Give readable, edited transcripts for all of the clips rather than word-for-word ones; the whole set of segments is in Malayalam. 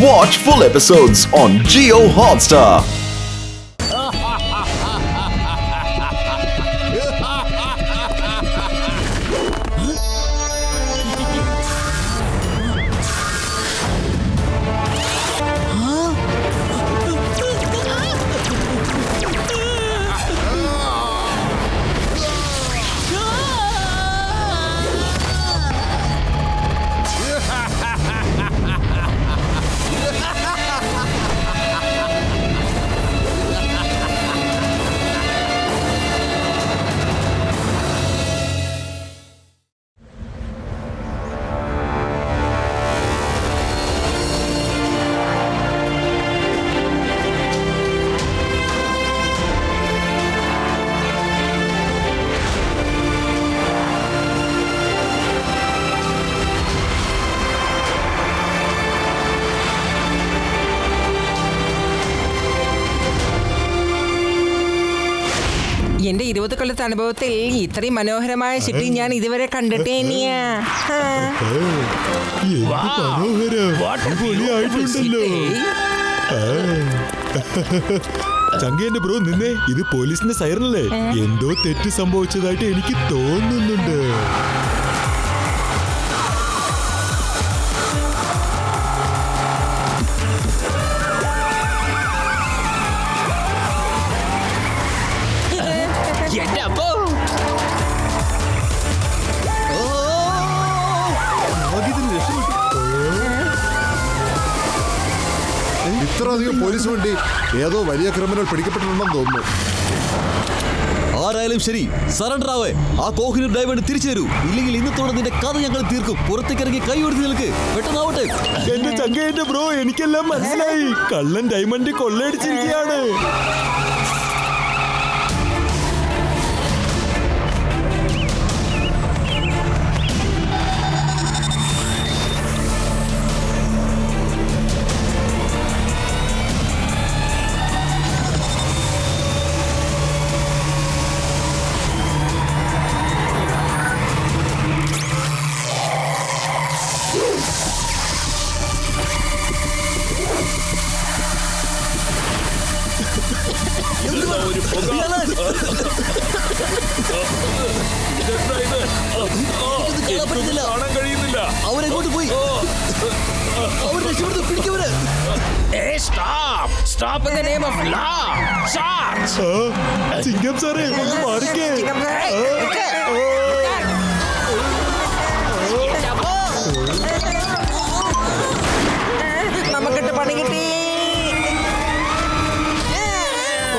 Watch full episodes on Jio Hotstar. എന്റെ 20 കൊല്ലത്തെ അനുഭവത്തിൽ ഇത്രയും മനോഹരമായ ഷിപ്പിംഗ് ഞാൻ ഇതുവരെ കണ്ടിട്ടേനിയാ. ചങ്കേന്റെ ബ്രോ നിന്നെ ഇത് പോലീസിന്റെ സൈറനല്ലേ? എന്തോ തെറ്റ് സംഭവിച്ചതായിട്ട് എനിക്ക് തോന്നുന്നുണ്ട്. ഇത്രയധികം പോലീസ് വേണ്ടി ഏതോ വലിയ ക്രിമിനൽ പിടിക്കപ്പെട്ടിട്ടുണ്ടെന്ന് തോന്നുന്നു. ആരായാലും ശരി, സറണ്ടർ ആവേ. ആ കോഹിനൂർ ഡയമണ്ട് തിരിച്ചു തരൂ, ഇല്ലെങ്കിൽ ഇന്നത്തോടെ നിന്റെ കഥ ഞങ്ങൾ തീർക്കും. പുറത്തേക്ക് ഇറങ്ങി കൈ കൊടുത്ത് നിൽക്ക്, പെട്ടെന്നാവട്ടെ. എന്റെ ചങ്കേന്റെ ബ്രോ, എനിക്കെല്ലാം മനസ്സിലായി. കള്ളൻ ഡയമണ്ട് കൊള്ളയടിച്ചിരിക്കുകയാണ്. അവരെങ്ങോട്ട് പോയി? അവർ രക്ഷപ്പെടുത്തു, പിടിക്കവര്. ചിങ്കം സാറേ, ഒന്ന് മാറിക്കേ. നമുക്കിട്ട് പണി കിട്ടി.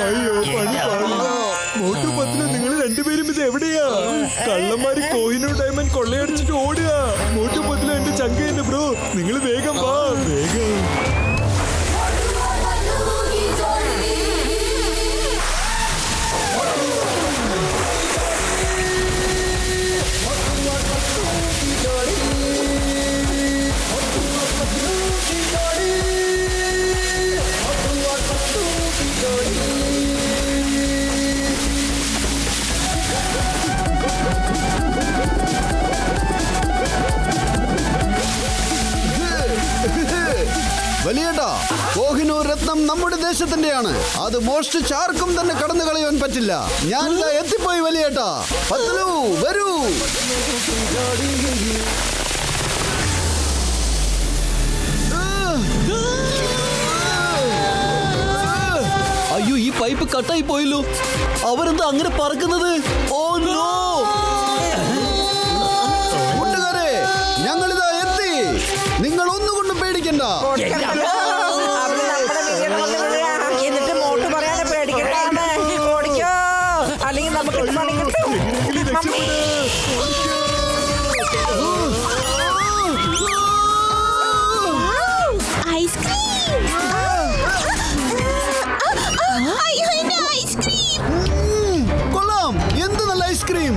അയ്യോ, മോട്ടുപത്തില് നിങ്ങൾ രണ്ടുപേരും ഇത് എവിടെയാ? കള്ളന്മാര് കോഹിനൂർ ഡയമണ്ട് കൊള്ളയടിച്ചിട്ട് ഓടുക. മോട്ടുപത്തില് എന്റെ ചങ്കേന്റെ ബ്രോ, നിങ്ങൾ വേഗം വാ, വേഗം. വലിയേട്ടാ, കോഹിനൂർ രത്നം നമ്മുടെ ദേശത്തിന്റെയാണ്. അത് മോഷ്ടിച്ച് ആർക്കും തന്നെ കടന്നു കളയാൻ പറ്റില്ല. ഞാൻ എത്തിപ്പോയി വലിയേട്ടാ. പത്ലു വരൂ. അയ്യോ, ഈ പൈപ്പ് കട്ടായി പോയല്ലോ. അവരെന്താ അങ്ങനെ പറക്കുന്നത്? Oh no! കൂട്ടുകാരെ, ഞങ്ങളിതാ എത്തി. നിങ്ങൾ ഒന്നുകൊണ്ടും പേടിക്കണ്ട. എന്നിട്ട് മോട്ട് പറയാതെ പേടിക്കട്ടാണ്. ഓടിക്കോ, അല്ലെങ്കിൽ നമുക്ക് പണി കിട്ടും. കൊള്ളാം, എന്ത് നല്ല ഐസ്ക്രീം.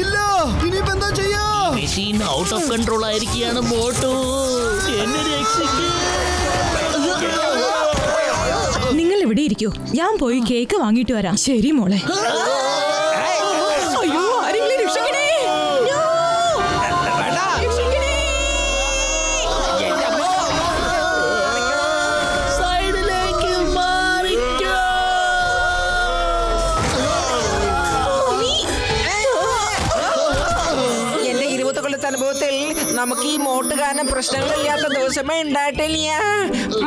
ഇല്ല, ഇനിയിപ്പോ എന്താ ചെയ്യാ? മെഷീൻ ഔട്ട് ഓഫ് കൺട്രോൾ ആയിരിക്കുകയാണ് മോട്ടു. എന്നെ രക്ഷിക്കൂ. നിങ്ങൾ ഇവിടെ ഇരിക്കൂ, ഞാൻ പോയി കേക്ക് വാങ്ങിട്ട് വരാം. ശരി മോളെ. അയ്യോ, ആരെങ്കിലും രക്ഷിക്കണേ. രക്ഷിക്കണേ. നമുക്ക് ഈ മോട്ട് കാരണം പ്രശ്നങ്ങളില്ലാത്ത ദിവസമേ ഉണ്ടായിട്ടില്ല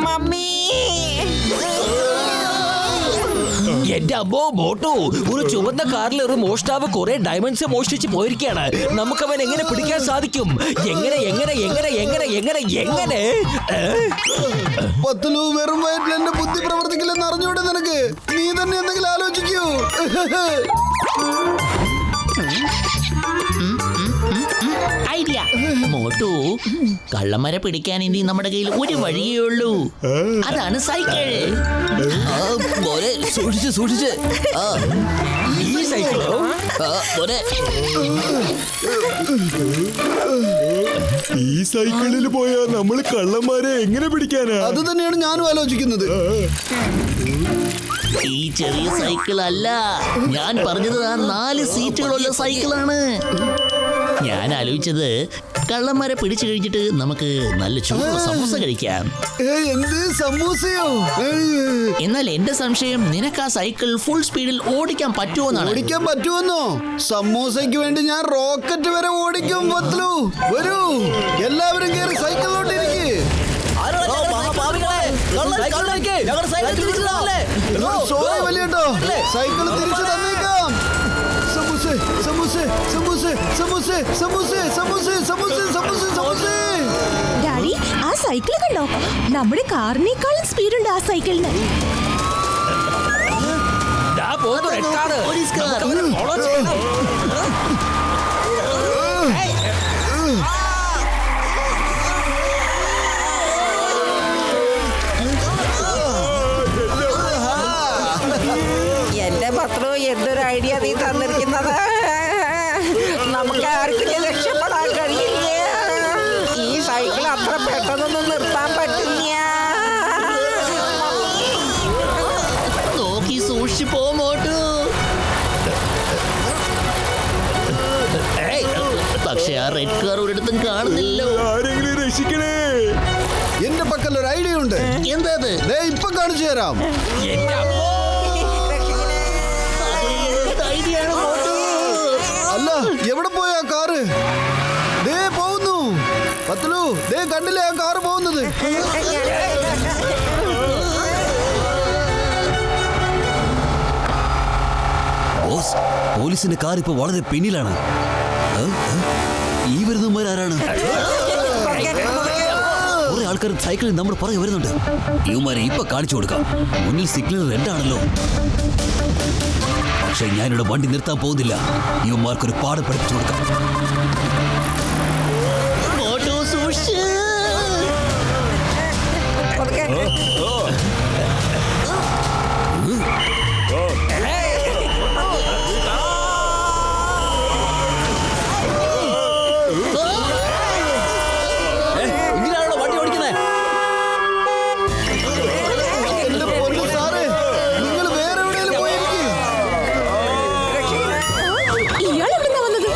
മമ്മി. എന്റെ അമ്മോ മോട്ടു, ഒരു ചുവന്ന കാറിൽ ഒരു മോഷ്ടാവ് കുറെ ഡയമണ്ട്സ് മോഷ്ടിച്ച് പോയിരിക്കുകയാണ്. നമുക്ക് അവൻ എങ്ങനെ പിടിക്കാൻ സാധിക്കും? എങ്ങനെ എങ്ങനെ എങ്ങനെ എങ്ങനെ എങ്ങനെ എങ്ങനെ? പത്തുലു, വെറും വയറ്റിൽ എന്റെ ബുദ്ധി പ്രവർത്തിക്കില്ലെന്ന് അറിഞ്ഞൂടെ നിനക്ക്? നീ തന്നെ എന്തെങ്കിലും ആലോചിക്കൂ. ഐഡിയ. മോട്ടു, കള്ളന്മാരെ പിടിക്കാൻ ഇനി നമ്മുടെ കയ്യിൽ ഒരു വഴിയേ ഉള്ളൂ. അതാണ് സൈക്കിൾ. മോനെ സൂക്ഷിച്ച് സൂക്ഷിച്ച്. ഈ സൈക്കിളോ? മോനെ ഈ സൈക്കിളിൽ പോയാ നമ്മൾ കള്ളന്മാരെ എങ്ങനെ പിടിക്കാനാ? അത് തന്നെയാണ് ഞാനും ആലോചിക്കുന്നത്. ഈ ചെറിയ സൈക്കിൾ അല്ല, ഞാൻ പറഞ്ഞത് ആ 4 സീറ്റുകളുള്ള സൈക്കിളാണ്. ഞാൻ ആലോചിച്ചത് കള്ളന്മാരെ പിടിച്ചു കഴിഞ്ഞിട്ട് നമുക്ക് നല്ല ചൂടുള്ള സമൂസ കഴിക്കാം. എന്ത് സമൂസയോ? എന്നാൽ എന്റെ സംശയം, നിനക്ക് ആ സൈക്കിൾ ഫുൾ സ്പീഡിൽ ഓടിക്കാൻ പറ്റുമോന്നാണ്. ഓടിക്കാൻ പറ്റുമെന്നോ? സമൂസയ്ക്ക് വേണ്ടി ഞാൻ റോക്കറ്റ് വരെ ഓടിക്കും. പത്ലു, വരൂ, എല്ലാവരും കയറി സൈക്കിളിലോട്ട് ഇരിക്ക്. സോറി വലിയേട്ടോ, സൈക്കിൾ തിരിച്ചു തന്നേക്കാം. സമൂസേ സമൂസേ സമൂസേ സമൂസേ സമൂസേ സമൂസേ സമൂസേ സമൂസേ സമൂസേ. ഡാഡി, ആ സൈക്കിൾ കണ്ടോ? നമ്മുടെ കാറിനേക്കാളും സ്പീഡുണ്ട് ആ സൈക്കിളിന്. എന്റെ പത്രോ, എന്തൊരു ഐഡിയ നീ തന്നിരിക്കുന്നത്. നമുക്ക് ആർക്കും രക്ഷപ്പെടാൻ കഴിയില്ല. ഈ സൈക്കിൾ അത്ര പെട്ടെന്നൊന്നും നിർത്താൻ പറ്റില്ല. നോക്കി സൂക്ഷിച്ചു പോ മോട്ടു. പക്ഷെ ആ റെഡ് കാർ ഒരിടത്തും കാണുന്നില്ലോ. ആരെങ്കിലും രക്ഷിക്കണേ. എന്റെ പക്കൽ ഒരു ഐഡിയ ഉണ്ട്. എന്താ അത്? ദേ ഇപ്പൊ കാണിച്ചു തരാം. അല്ല, എവിടെ പോയ ആ കാറ്? ദേ പോകുന്നു. പത്ലു, ദേ കണ്ടില്ലേ ആ കാറ് പോകുന്നത്? ബോസ്, പോലീസിന്റെ കാർ ഇപ്പൊ വളരെ പിന്നിലാണ്. ഈ വരുന്നവന്മാരാരാണ്? കുറെ ആൾക്കാർ സൈക്കിളിൽ നമ്മുടെ പുറകെ വരുന്നുണ്ട്. ഇവന്മാരെ ഇപ്പൊ കാണിച്ചു കൊടുക്കാം. മുന്നിൽ സിഗ്നൽ റെഡ് ആണല്ലോ. പക്ഷെ ഞാനിവിടെ വണ്ടി നിർത്താൻ പോകുന്നില്ല. ഇവന്മാർക്കൊരു പാഠം പഠിപ്പിച്ചു കൊടുക്കാം. മോട്ടു സൂക്ഷിച്ച്. ഇങ്ങനെയാണോ വണ്ടി ഓടിക്കുന്നത്? എന്റെ പൊന്നു സാറേ, നിങ്ങൾ വേറെ എവിടെയെങ്കിലും പോയിരിക്കും. ഇയാൾ എവിടുന്നാ വന്നത്?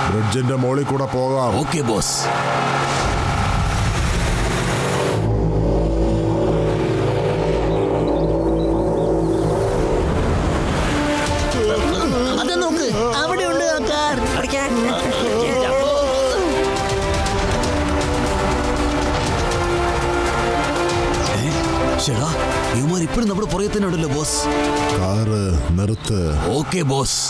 ബ്രിഡ്ജിന്റെ മോളിൽ കൂടെ പോകാം. Okay boss. അത് നോക്ക്, അവിടെ ഉണ്ട് ആ കാർ. ചേടാ, ഇവന്മാർ ഇപ്പോഴും നമ്മുടെ പുറകെ തന്നെ ഉണ്ടല്ലോ ബോസ്. കാറ് നിർത്ത്. Okay boss.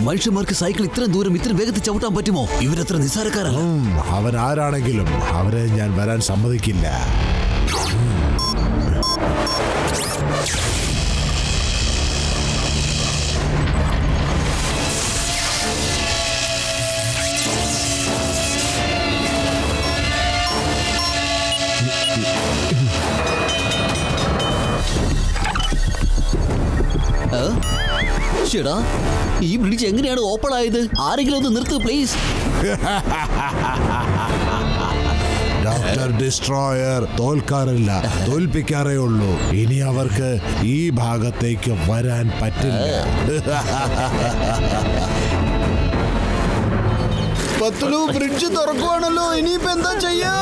മനുഷ്യന്മാർക്ക് സൈക്കിൾ ഇത്രയും ദൂരം ഇത്രയും വേഗത്തിൽ ചവിട്ടാൻ പറ്റുമോ? ഇവരത്ര നിസ്സാരക്കാരല്ല. അവൻ ആരാണെങ്കിലും അവരെ ഞാൻ വരാൻ സമ്മതിക്കില്ല. ചേടാ, ഈ ബ്രിഡ്ജ് എങ്ങനെയാണ് ഓപ്പൺ ആയത്? ആരെങ്കിലും ഒന്ന് നിർത്ത് പ്ലീസ്. ഡോക്ടർ ഡിസ്ട്രോയർ തോൽക്കാറില്ല, തോൽപ്പിക്കാറേ ഉള്ളൂ. ഇനി അവർക്ക് ഈ ഭാഗത്തേക്ക് വരാൻ പറ്റില്ല. പത്തുലു, ബ്രിഡ്ജ് തുറക്കുവാണല്ലോ. ഇനിയിപ്പോ എന്താ ചെയ്യാ?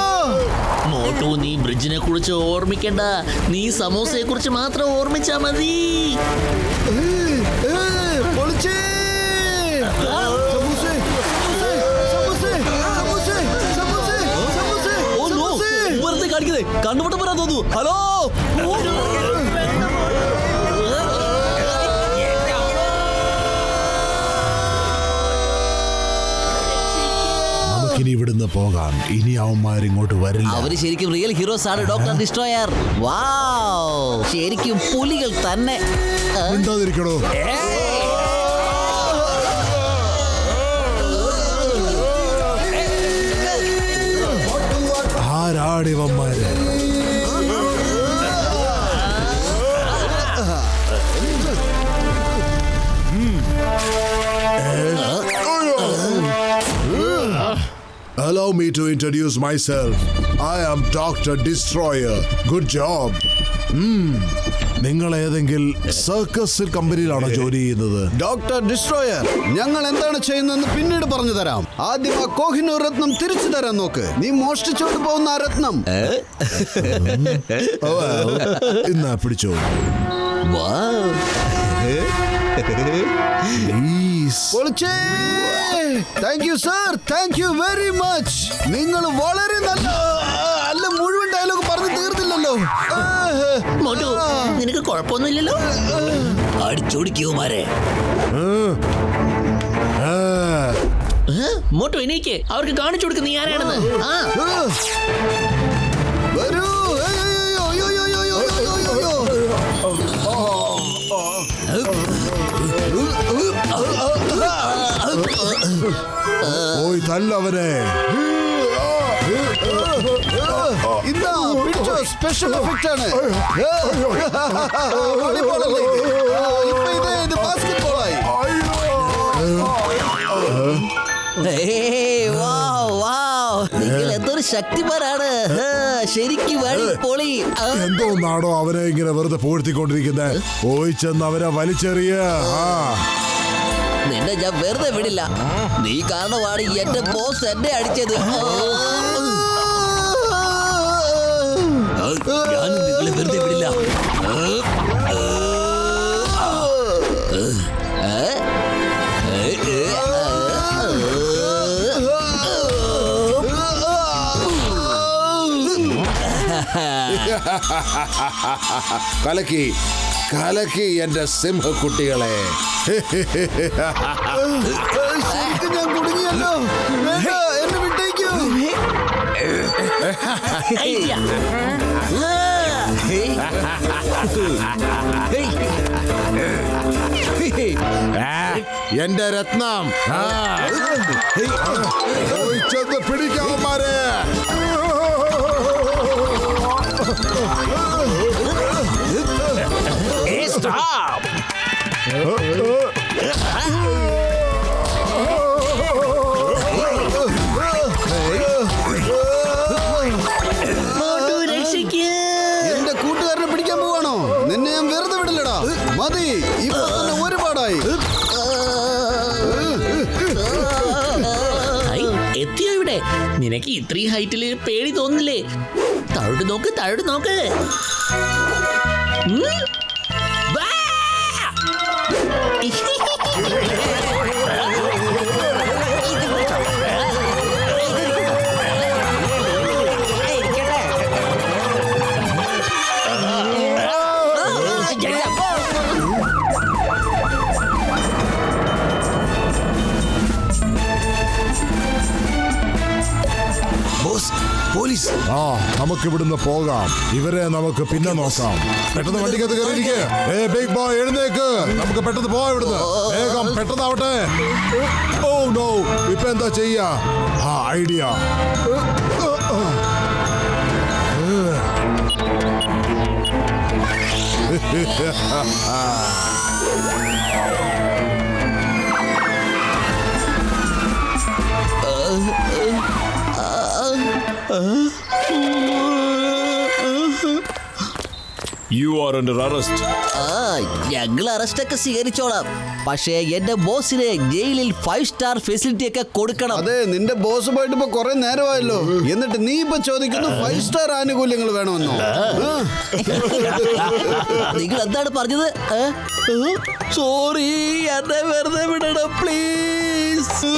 മോട്ടു, നീ ബ്രിഡ്ജിനെ കുറിച്ച് ഓർമ്മിക്കണ്ട. നീ സമോസയെ കുറിച്ച് മാത്രം ഓർമ്മിച്ചാ മതി. പൊളിച്ചേ. സമൂസേ, സമൂസേ, സമൂസേ, സമൂസേ, സമൂസേ, സമൂസേ. വെറുതെ കാണിക്കുന്നേ, കണ്ണുപൊട്ടം വരാൻ തോന്നുന്നു. ഹലോ, നമുക്കിനി ഇവിടുന്ന് പോകാം. ഇനി അവന്മാരിങ്ങോട്ട് വരില്ല. അവര് ശരിക്കും റിയൽ ഹീറോസ് ആണ് ഡോക്ടർ ഡിസ്ട്രോയർ. വാവ്, ശരിക്കും പുലികൾ തന്നെ. എന്താതിരിക്കണോ? ആരാടിവന്മാര്? Allow me to introduce myself. I am Dr. Destroyer. Good job. നിങ്ങൾ ഏതെങ്കിലും സർക്കസ് കമ്പനിയിലാണോ ജോലി ചെയ്യുന്നത്? ഡോക്ടർ ഡിസ്ട്രോയർ, ഞങ്ങൾ എന്താണ് ചെയ്യുന്നതെന്ന് പിന്നീട് പറഞ്ഞു തരാം. ആദ്യം ആ കോഹിനൂർ രത്നം തിരിച്ചു തരാൻ നോക്ക്. നീ മോഷ്ടിച്ചോണ്ട് പോകുന്ന ആ രത്നം. ഇന്നാ പിടിച്ചോ. പൊളിച്ചേ. Thank you sir, thank you very much. നിങ്ങൾ വളരെ നല്ല. അല്ല, മുഴുവൻ ഡയലോഗ് പറഞ്ഞു തീർന്നില്ലല്ലോ. മോട്ടു, നിനക്ക് കുഴപ്പമൊന്നുമില്ലല്ലോ? അടിച്ചോടിക്കുമാരെ. മോട്ടു, എനിക്ക് അവർക്ക് കാണിച്ചു കൊടുക്കുന്ന നീ ആരാണെന്ന്. വരൂ. പോയി തല്ലവനെ. ഇതാ പിടിച്ചോ, സ്പെഷ്യൽ എഫക്റ്റ് ആണ്. ഇത് ബാസ്കറ്റ്ബോളായി. നിങ്ങൾ എന്തൊരു ശക്തിമാരാണ്. ശരിക്കും പൊളി. എന്തോന്നാണോ അവനെ ഇങ്ങനെ വെറുതെ പൂഴ്ത്തിക്കൊണ്ടിരിക്കുന്നത്? പോയി ചെന്ന് അവനെ വലിച്ചെറിയ. നിന്നെ ഞാൻ വെറുതെ വിടില്ല. നീ കാരണമാണ് എന്റെ ബോസ് എന്നെ അടിച്ചത്. ഞാൻ നിങ്ങളെ വെറുതെ വിടില്ല. കലക്കി കലക്കി എന്റെ സിംഹക്കുട്ടികളെ. ശരിക്കും ഞാൻ കുടുങ്ങിയല്ലോ. വേണ്ട, എന്നെ വിട്ടേക്കൂ. എന്റെ രത്നം ചെന്ന് പിടിക്കാവന്മാരെ. എന്റെ കൂട്ടുകാരനെ പിടിക്കാൻ പോവാണോ? നിന്നെ ഞാൻ വെറുതെ വിടില്ലടാ. മതി, ഇപ്പൊ തന്നെ ഒരുപാടായി. എത്തിയോ ഇവിടെ? നിനക്ക് ഇത്രയും ഹൈറ്റില് പേടി തോന്നില്ലേ? താഴോട്ട് നോക്ക്, താഴോട്ട് നോക്ക്. പോലീസ്. നമുക്ക് ഇവിടുന്ന് പോകാം. ഇവരെ നമുക്ക് പിന്നെ നോക്കാം. പെട്ടെന്ന് വണ്ടിക്കകത്ത് കയറിയിരിക്കെ. ബിഗ് ബോയ് എഴുന്നേക്ക്. നമുക്ക് പെട്ടെന്ന് പോവാം ഇവിടുന്ന്. വേഗം പെട്ടെന്നാവട്ടെ. ഓ നോ, ഇപ്പൊ എന്താ ചെയ്യാ? Idea. You are under arrest. ഞങ്ങൾ അറസ്റ്റൊക്കെ സ്വീകരിച്ചോളാം. പക്ഷേ എന്റെ ബോസിന് ജയിലിൽ 5-star ഫെസിലിറ്റി ഒക്കെ കൊടുക്കണം. അതെ, നിന്റെ ബോസ് പോയിട്ട് ഇപ്പൊ കുറെ നേരമായല്ലോ. എന്നിട്ട് നീ ഇപ്പൊ ചോദിക്കുന്നു 5-star ആനുകൂല്യങ്ങൾ വേണമെന്നോ? നിങ്ങൾ എന്താണ് പറഞ്ഞത്? സോറി, എന്നെ വെറുതെ വിടണം പ്ലീസ്.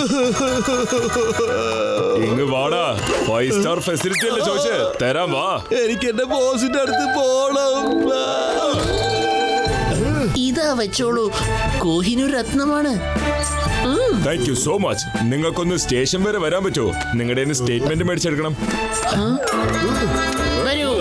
ഇങ്ങ് വാടാ, 5-star ഫെസിലിറ്റി അല്ലേ ചോദിച്ചേ, തരാം വാ. എനിക്ക് എന്റെ ബോസിന്റെ അടുത്ത് പോണം. ഇതാ വെച്ചോളൂ, കോഹിനൂർ രത്നമാണ്. Thank you so much. നിങ്ങൾക്കൊന്ന് സ്റ്റേഷൻ വരെ വരാൻ പറ്റുമോ? നിങ്ങളുടെ സ്റ്റേറ്റ്മെന്റ് മേടിച്ചെടുക്കണം. വരൂ.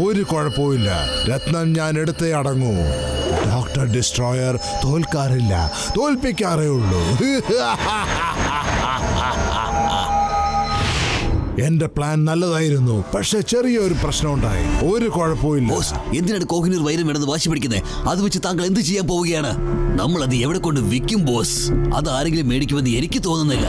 ഒരു കുഴപ്പമില്ല, രത്നം ഞാൻ എടുത്തേ അടങ്ങൂ. ഡോക്ടർ ഡിസ്ട്രോയർ തോൽക്കാറില്ല, തോൽപ്പിക്കാറേ ഉള്ളൂ. എന്റെ പ്ലാൻ നല്ലതായിരുന്നു, പക്ഷെ ചെറിയൊരു പ്രശ്നം ഉണ്ടായി. ഒരു കുഴപ്പമില്ല. ബോസ്, എന്തിനാണ് കോഹിനൂർ വൈരം വേണമെന്ന് വാശി പിടിക്കുന്നത്? അത് വെച്ച് താങ്കൾ എന്ത് ചെയ്യാൻ പോവുകയാണ്? നമ്മൾ അത് എവിടെ കൊണ്ട് വിൽക്കും ബോസ്? അത് ആരെങ്കിലും മേടിക്കുമെന്ന് എനിക്ക് തോന്നുന്നില്ല.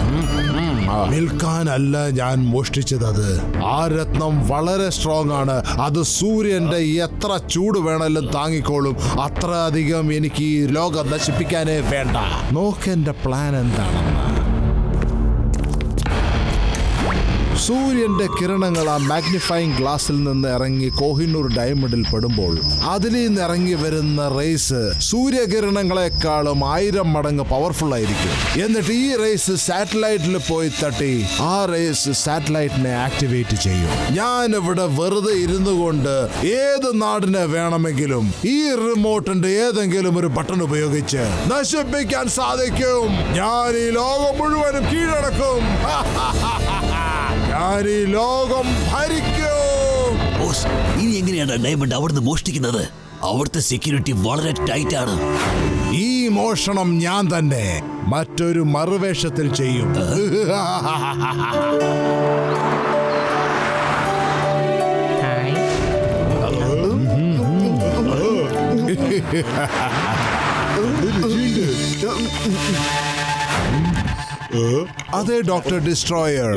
വിൽക്കാനല്ല ഞാൻ മോഷ്ടിച്ചത്. അത് ആ രത്നം വളരെ സ്ട്രോങ് ആണ്. അത് സൂര്യന്റെ എത്ര ചൂട് വേണമെങ്കിലും താങ്ങിക്കോളും. അത്ര അധികം എനിക്ക് ഈ ലോകം നശിപ്പിക്കാനേ വേണ്ട. നോക്കെന്റെ പ്ലാൻ എന്താണെന്ന്. സൂര്യന്റെ കിരണങ്ങൾ ആ മാഗ്നിഫൈങ് ഗ്ലാസിൽ നിന്ന് ഇറങ്ങി കോഹിനൂർ ഡയമണ്ടിൽ പെടുമ്പോൾ അതിൽ നിന്ന് ഇറങ്ങി വരുന്ന റേസ് സൂര്യകിരണങ്ങളെക്കാളും 1000 മടങ്ങ് പവർഫുൾ ആയിരിക്കും. എന്നിട്ട് ഈ റേസ് സാറ്റലൈറ്റിൽ പോയി തട്ടി ആ റേസ് സാറ്റലൈറ്റിനെ ആക്ടിവേറ്റ് ചെയ്യും. ഞാൻ ഇവിടെ വെറുതെ ഇരുന്നു കൊണ്ട് ഏത് നാടിനെ വേണമെങ്കിലും ഈ റിമോട്ടിന്റെ ഏതെങ്കിലും ഒരു ബട്ടൺ ഉപയോഗിച്ച് നശിപ്പിക്കാൻ സാധിക്കും. ഞാൻ ഈ ലോകം മുഴുവനും കീഴടക്കും. ഞാൻ ഈ ലോകം ഭരിക്കും. ബോസ്, ഇനി എങ്ങനെയാണ് ഡയമണ്ട് അവിടുന്ന് മോഷ്ടിക്കുന്നത്? അവിടുത്തെ സെക്യൂരിറ്റി വളരെ ടൈറ്റ് ആണ്. ഈ മോഷണം ഞാൻ തന്നെ മറ്റൊരു മറുവേഷത്തിൽ ചെയ്യും. അതെ ഡോക്ടർ ഡിസ്ട്രോയർ,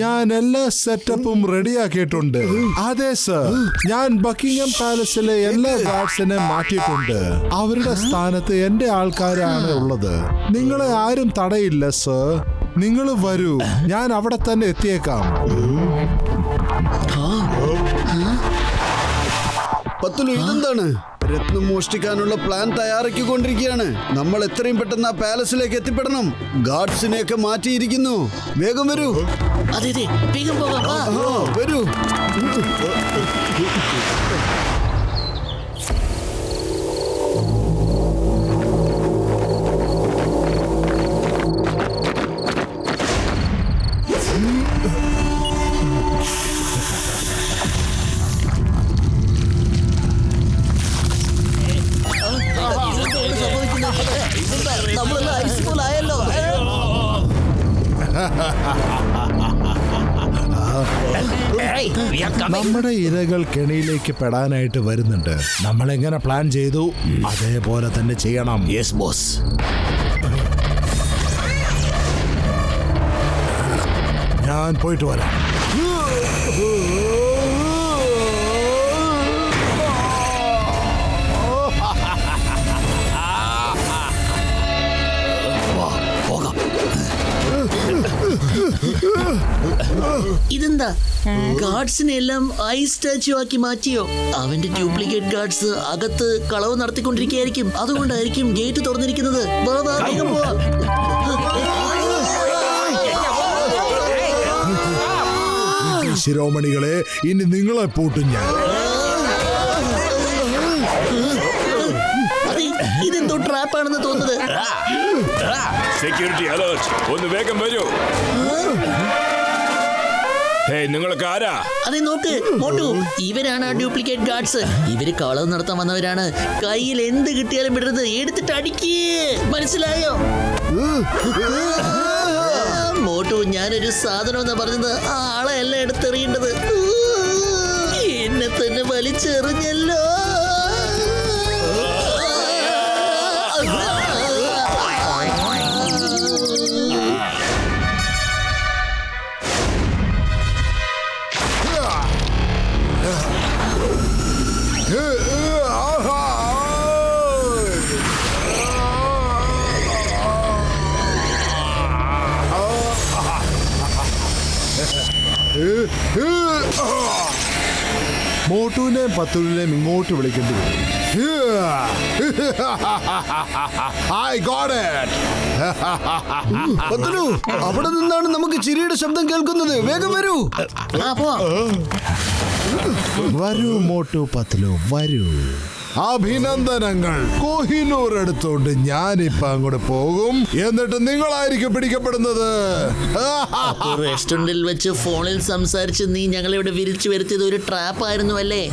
ഞാൻ എല്ലാ സെറ്റപ്പും റെഡിയാക്കിയിട്ടുണ്ട്. അതെ സർ, ഞാൻ ബക്കിംഗ്ഹാം പാലസിലെ എല്ലാ ഗാർഡ്സിനെ മാറ്റിയിട്ടുണ്ട്. അവരുടെ സ്ഥാനത്ത് എന്റെ ആൾക്കാരാണ് ഉള്ളത്. നിങ്ങളെ ആരും തടയില്ല സർ. നിങ്ങൾ വരൂ, ഞാൻ അവിടെ തന്നെ എത്തിയേക്കാം. പത്തുലു, ഇതെന്താണ്? രത്നം മോഷ്ടിക്കാനുള്ള പ്ലാൻ തയ്യാറാക്കിക്കൊണ്ടിരിക്കുകയാണ്. നമ്മൾ എത്രയും പെട്ടെന്ന് ആ പാലസിലേക്ക് എത്തിപ്പെടണം. ഗാർഡ്സിനെയൊക്കെ മാറ്റിയിരിക്കുന്നു. വേഗം വരൂ. അതെ അതെ, വേഗം പോകാം. വാ. വരൂ. നമ്മളെല്ലാം ഐസ് പോലെ ആയല്ലോ. നമ്മുടെ ഇരകൾ കെണിയിലേക്ക് പെടാനായിട്ട് വരുന്നുണ്ട്. നമ്മൾ എങ്ങനെ പ്ലാൻ ചെയ്തു അതേപോലെ തന്നെ ചെയ്യണം. Yes boss. ഞാൻ പോയിട്ട് വരാം. ഇതെന്താ, ഗാർഡ്സിനെ എല്ലാം ഐസ് സ്റ്റാച്യു ആക്കി മാറ്റിയോ? അവന്റെ ഡ്യൂപ്ലിക്കേറ്റ് ഗാർഡ്സ് അകത്ത് കളവ് നടത്തിക്കൊണ്ടിരിക്കുകയായിരിക്കും. അതുകൊണ്ടായിരിക്കും ഗേറ്റ് തുറന്നിരിക്കുന്നത്. വാ, വാ, വേഗം പോവാ. ശിരോമണികളെ, ഇനി നിങ്ങളെ പൂട്ടും ഞാൻ. ഇതെന്തോ ട്രാപ്പാണെന്ന് തോന്നുന്നത്. സെക്യൂരിറ്റി അലേർട്ട്, ഒന്ന് വേഗം വരൂ. നിങ്ങളൊക്കെ ആരാ? അതെ, നോക്ക് മോട്ടു, ഇവരാണ് ആ ഡ്യൂപ്ലിക്കേറ്റ് ഗാർഡ്സ്. ഇവര് കളവ് നടത്താൻ വന്നവരാണ്. കയ്യിൽ എന്ത് കിട്ടിയാലും വിടരുത്, എടുത്തിട്ട് അടിക്കേ. മനസ്സിലായോ? മോട്ടു മോട്ടു, ഞാനൊരു സാധനം എന്നാ പറഞ്ഞത്. ആ ആളെ എല്ലാം എടുത്തെറിയേണ്ടത്. എന്നെ തന്നെ വലിച്ചെറിഞ്ഞല്ലോ. മോട്ടുവിനെയും പത്തുവിനെയും ഇങ്ങോട്ട് വിളിക്കേണ്ടി വരും. I got it. പത്തുലു, അവിടെ നിന്നാണ് നമുക്ക് ചിരിയുടെ ശബ്ദം കേൾക്കുന്നത്. വേഗം വരൂ. വരൂ മോട്ടു പത്തുലു, വരൂ. അഭിനന്ദനങ്ങൾ. കോഹിനൂർ എടുത്തോണ്ട് ഞാനിപ്പോ അങ്ങോട്ട് പോകും. എന്നിട്ട് നിങ്ങളായിരിക്കും പിടിക്കപ്പെടുന്നത്. റെസ്റ്റോറന്റിൽ വെച്ച് ഫോണിൽ സംസാരിച്ച് നീ ഞങ്ങളെ ഇവിടെ വിരിച്ചു വരുത്തിയത് ഒരു ട്രാപ്പ് ആയിരുന്നു അല്ലേ?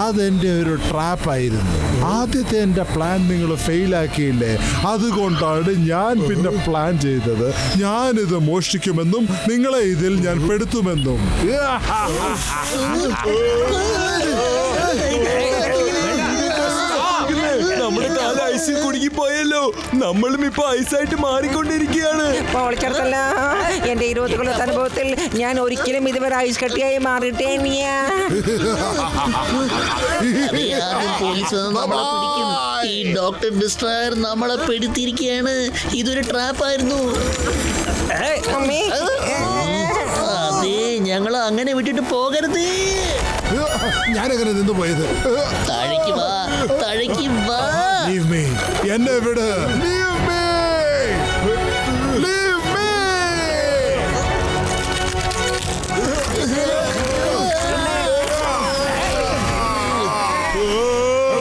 അതെന്റെ ഒരു ട്രാപ്പായിരുന്നു. ആദ്യത്തെ എന്റെ പ്ലാൻ നിങ്ങൾ ഫെയിലാക്കിയില്ലേ, അതുകൊണ്ടാണ് ഞാൻ പിന്നെ പ്ലാൻ ചെയ്തത്. ഞാനിത് മോഷ്ടിക്കുമെന്നും നിങ്ങളെ ഇതിൽ ഞാൻ പെടുത്തുമെന്നും. നമ്മുടെ കാല ഐസിൽ കുടുങ്ങി പോയല്ലോ. നമ്മളും ഇപ്പൊ ഐസായിട്ട് മാറിക്കൊണ്ടിരിക്കുകയാണ്. പൊളിച്ചെടുത്തല്ല. എന്റെ 20 കൊല്ലത്തെ അനുഭവത്തിൽ ഞാൻ ഒരിക്കലും ഇതുവരെ ഐസ് കട്ടിയായി മാറിയിട്ടേ. പോലീസ് നമ്മളെ പിടിക്കും. ഈ ഡോക്ടർ ഡിസ്ട്രോയർ നമ്മളെ പെടുത്തിയിരിക്കുകയാണ്. ഇതൊരു ട്രാപ്പായിരുന്നു. അതെ, ഞങ്ങൾ അങ്ങനെ വിട്ടിട്ട് പോകരുത്. ഞാനെങ്ങനെ നിന്ന് പോയത്? താഴേക്ക് വാ, താഴേക്ക് വാ. Leave me. എന്നെ വിട്. Leave me. Leave me.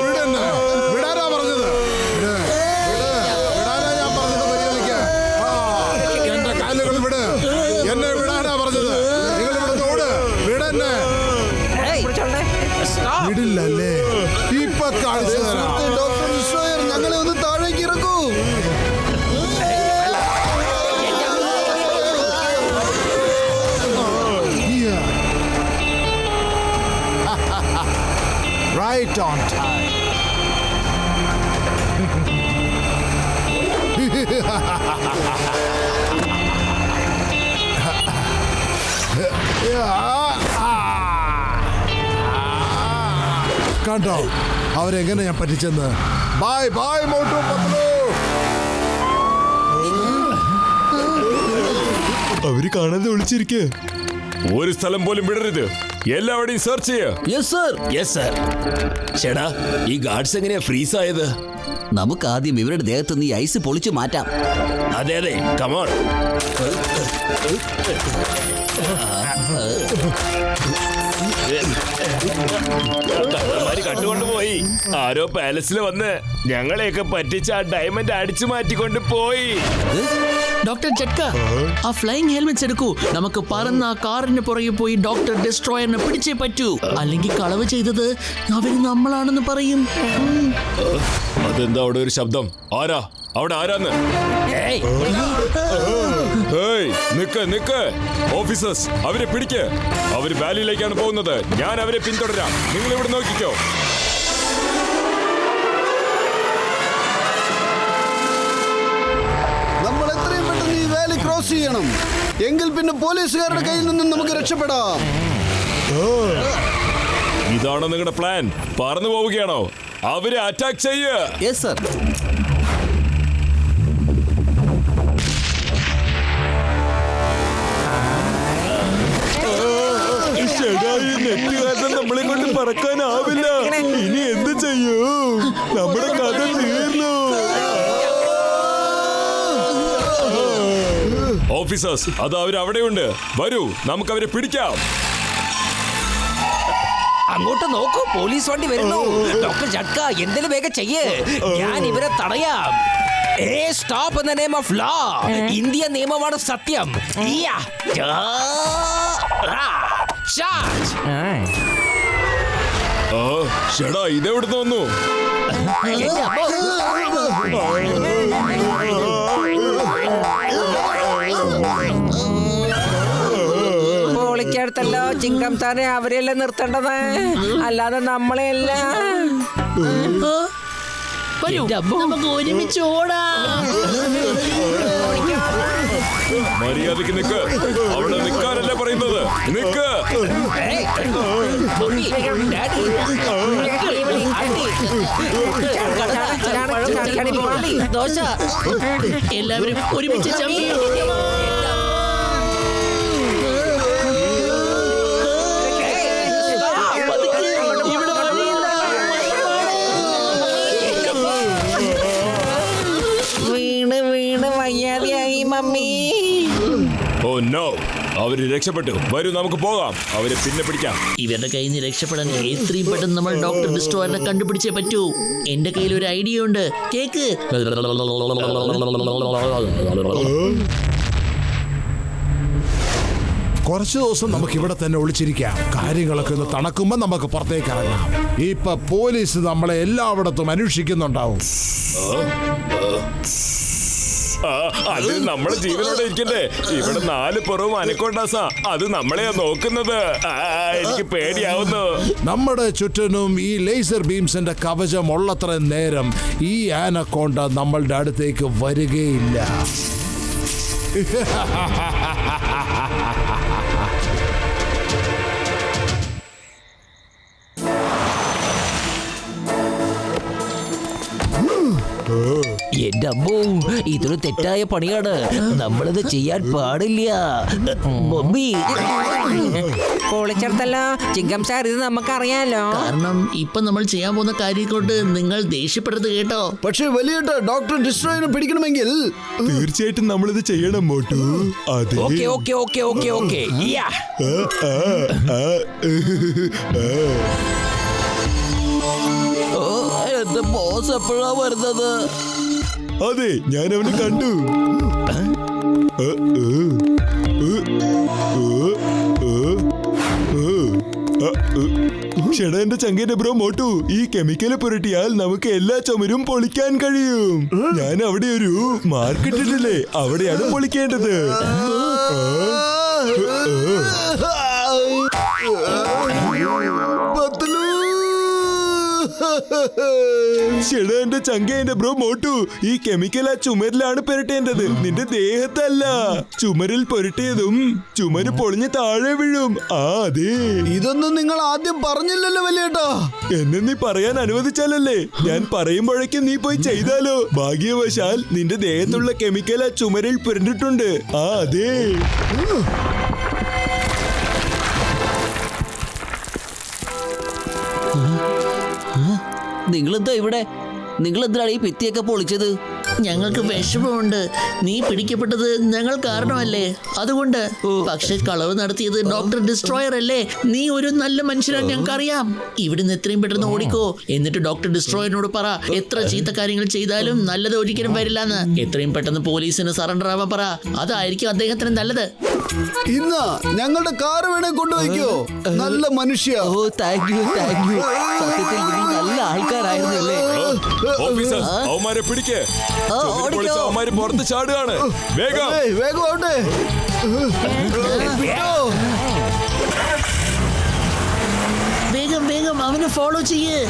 വിടെന്നെ. വിടാനാ പറഞ്ഞത്. വിടാനാ ഞാൻ പറഞ്ഞത്. മര്യാദയ്ക്ക്. എന്റെ കാലുകൾ വിട്. എന്നെ വിടാനാ പറഞ്ഞത്. നിങ്ങൾ ഇവിടെ ഓട്. വിടെന്നെ. വിടില്ലല്ലേ? ഇപ്പൊ കാണിച്ചു തരാം. ഡോക്ടർ ഡിസ്ട്രോയർ, ഞങ്ങളെ ഒന്ന് താഴേക്ക് ഇറക്കൂ. Right on time. കണ്ടോ അവരെങ്ങനെ ഞാൻ പറ്റിച്ചെന്ന്. Bye bye Motu Patlu. അവര് കാണാതെ ഒളിച്ചിരിക്കേ. ഒരു സ്ഥലം പോലും വിടരുത്. എല്ലാവരുടെയും സെർച്ച് ചെയ്യ. Yes sir. ചേടാ, ഈ ഗാർഡ്സ് എങ്ങനെയാ ഫ്രീസ് ആയത്? നമുക്ക് ആദ്യം ഇവരുടെ ദേഹത്ത് നിന്ന് ഈ ഐസ് പൊളിച്ചു മാറ്റാം. അതെ അതെ, കമോൺ. കള്ളന്മാര് കണ്ടുകൊണ്ടുപോയി. ആരോ പാലസിൽ വന്ന് ഞങ്ങളെയൊക്കെ പറ്റിച്ച് ആ ഡയമണ്ട് അടിച്ചു മാറ്റിക്കൊണ്ട് പോയി. ഡോക്ടർ ജട്ക, ആ ഫ്ലൈയിങ് ഹെൽമെറ്റ്സ് എടുക്കൂ. നമുക്ക് പറന്ന ആ കാറിന് പുറകെ പോയി ഡോക്ടർ ഡിസ്ട്രോയറിനെ പിടിച്ചേ പറ്റൂ. അല്ലെങ്കിൽ കളവ് ചെയ്തത് അവര് നമ്മളാണെന്ന് പറയും. അതെന്താ അവിടെ ഒരു ശബ്ദം? ആരാ അവിടെ? ആരാന്ന്? നിക്ക് നിക്ക് ഓഫീസേഴ്സ്, അവരെ പിടിക്ക്. അവര് വാലിയിലേക്കാണ് പോകുന്നത്. ഞാൻ അവരെ പിന്തുടരാം. നിങ്ങൾ ഇവിടെ നോക്കിക്കോ. നമ്മൾ എത്രയും പെട്ടെന്ന് ഈ വാലി ക്രോസ് ചെയ്യണം. എങ്കിൽ പിന്നെ പോലീസുകാരുടെ കയ്യിൽ നിന്നും നമുക്ക് രക്ഷപ്പെടാം. ഇതാണോ നിങ്ങളുടെ പ്ലാൻ? പറന്നു പോവുകയാണോ? അവരെ അറ്റാക്ക് ചെയ്യ്. Yes sir. നെറ്റ് കാരണം നമ്മളെ കൊണ്ട് പറക്കാനാവില്ല. ഇനി എന്ത് ചെയ്യും? നമ്മുടെ കഥ തീർന്നു. ഓഫീസേഴ്സ്, അത് അവരവിടെയുണ്ട്. വരൂ, നമുക്ക് അവരെ പിടിക്കാം. അങ്ങോട്ട് നോക്കൂ, പോലീസ് വണ്ടി വരുന്നു. ഡോക്ടർ ജട്ക, എന്തിനു വേഗം ചെയ്യേ. ഞാൻ ഇവരെ തടയാം. Stop in the name of law. India നിയമമാണ് സത്യം. ചേടാ, ഇതെവിടുന്ന് വന്നു? ചിങ്കം സാറെ അവരെല്ലാം നിർത്തേണ്ടത്, അല്ലാതെ നമ്മളെയല്ല. വരൂ, നമുക്ക് ഒരുമിച്ച് ഓടാം. മര്യാദക്ക് നിക്ക്. അവിടെ നിൽക്കാനല്ലേ പറയുന്നത്. നിക്ക്. എല്ലാവരും ഒരുമിച്ച് ചമ്മിയോ. വീണ് വയ്യാതെയായി മമ്മി. ഓ നോ, അവര് രക്ഷപ്പെട്ടു. വരൂ നമുക്ക് പോകാം. അവരെ പിന്നെ പിടിക്കാം. ഇവരുടെ കയ്യിൽ നിന്ന് രക്ഷപ്പെടാൻ എത്രയും പെട്ടെന്ന് നമ്മൾ ഡോക്ടർ ഡിസ്ട്രോയറിനെ കണ്ടുപിടിച്ചേ പറ്റൂ. എന്റെ കയ്യിൽ ഒരു ഐഡിയ ഉണ്ട്. കേക്ക്. കുറച്ചു ദിവസം നമുക്ക് ഇവിടെ തന്നെ ഒളിച്ചിരിക്കാം. കാര്യങ്ങളൊക്കെ ഒന്ന് തണുക്കുമ്പോ നമുക്ക് പുറത്തേക്ക് ഇറങ്ങാം. ഇപ്പൊ പോലീസ് നമ്മളെ എല്ലായിടത്തും അന്വേഷിക്കുന്നുണ്ടാവും. അത് നമ്മുടെ ജീവനോടെ ഇരിക്കണ്ടേ. ഇവിടെ 4 പുറവും അനക്കൊണ്ടാസാ. അത് നമ്മളെയാ നോക്കുന്നത്. എനിക്ക് പേടിയാവുന്നു. നമ്മുടെ ചുറ്റിനും ഈ ലേസർ ബീംസിന്റെ കവചം ഉള്ളത്ര നേരം ഈ ആനക്കോണ്ട നമ്മളുടെ അടുത്തേക്ക് വരികയില്ല. എന്റെ അമ്മോ, ഇതൊരു തെറ്റായ പണിയാണ്. നമ്മളിത് ചെയ്യാൻ പാടില്ല. Mummy പൊളിച്ചെടുത്തല്ലോ ചിങ്കം sir. ഇത് നമുക്കറിയാലോ. കാരണം ഇപ്പൊ നമ്മൾ ചെയ്യാൻ പോകുന്ന കാര്യം കൊണ്ട് നിങ്ങൾ ദേഷ്യപ്പെടരുത് കേട്ടോ. പക്ഷേ വലിയേട്ട, ഡോക്ടർ ഡിസ്ട്രോയിനെ പിടിക്കണമെങ്കിൽ തീർച്ചയായിട്ടും നമ്മളിത് ചെയ്യണം മോട്ടു. അതെ. Okay okay okay okay okay. എന്റെ ബോസ് എപ്പോഴാ വരുന്നത്? അതെ, ഞാൻ അവനെ കണ്ടു. ഷെടാ എന്റെ ചങ്കേന്റെ ബ്രോ മോട്ടു, ഈ കെമിക്കല് പുരട്ടിയാൽ നമുക്ക് എല്ലാ ചുമരും പൊളിക്കാൻ കഴിയും. ഞാൻ അവിടെ ഒരു മാർക്കിട്ടിട്ടില്ലേ, അവിടെയാണ് പൊളിക്കേണ്ടത്. ഷെടാ എന്റെ ചങ്കേന്റെ ബ്രോ മോട്ടു, ഈ കെമിക്കൽ ആ ചുമരിലാണ് പുരട്ടേണ്ടത്, നിന്റെ ദേഹത്തല്ല. ചുമരിൽ പുരട്ടിയതും ചുമര് പൊളിഞ്ഞ് താഴെ വീഴും. അതെ. ഇതൊന്നും നിങ്ങൾ ആദ്യം പറഞ്ഞില്ലല്ലോ വലിയേട്ടാ. എന്നെ നീ പറയാൻ അനുവദിച്ചാലല്ലേ. ഞാൻ പറയുമ്പോഴേക്കും നീ പോയി ചെയ്താലോ. ഭാഗ്യവശാൽ നിന്റെ ദേഹത്തുള്ള കെമിക്കൽ ആ ചുമരിൽ പുരണ്ടിട്ടുണ്ട്. അതെ. നിങ്ങളെന്താ ഇവിടെ? നിങ്ങളെന്തിനാണ് ഈ ഭിത്തിയൊക്കെ പൊളിച്ചത്? ഞങ്ങൾക്ക് വിഷമമുണ്ട്. നീ പിടിക്കപ്പെട്ടത് ഞങ്ങൾ കാരണമല്ലേ, അതുകൊണ്ട്. പക്ഷെ കളവ് നടത്തിയത് ഡോക്ടർ ഡിസ്ട്രോയർ അല്ലേ. നീ ഒരു നല്ല മനുഷ്യനാണ്, ഞങ്ങൾക്കറിയാം. ഇവിടുന്ന് എത്രയും പെട്ടെന്ന് ഓടിക്കോ. എന്നിട്ട് ഡോക്ടർ ഡിസ്ട്രോയറിനോട് പറ, എത്ര ചീത്ത കാര്യങ്ങൾ ചെയ്താലും നല്ലത് ഒരിക്കലും വരില്ലെന്ന്. എത്രയും പെട്ടെന്ന് പോലീസിന് സറണ്ടർ ആവാൻ പറ. അതായിരിക്കും അദ്ദേഹത്തിന് നല്ലത്. ഇന്ന് ഞങ്ങളുടെ കാർ വേണേ കൊണ്ടുപോയിക്കോ. നല്ല മനുഷ്യ. ഓ താങ്ക് യു താങ്ക് യു. സത്യത്തിൽ നിങ്ങൾ നല്ല ആൾക്കാരായിരുന്നല്ലേ. ഓഫീസർ, അവന്മാരെ പിടിക്കേ. അവന്മാര് പുറത്ത് ചാടുകയാണ്. വേഗം വേഗം ആവട്ടെ. വേഗം വേഗം അവനെ ഫോളോ ചെയ്യേ.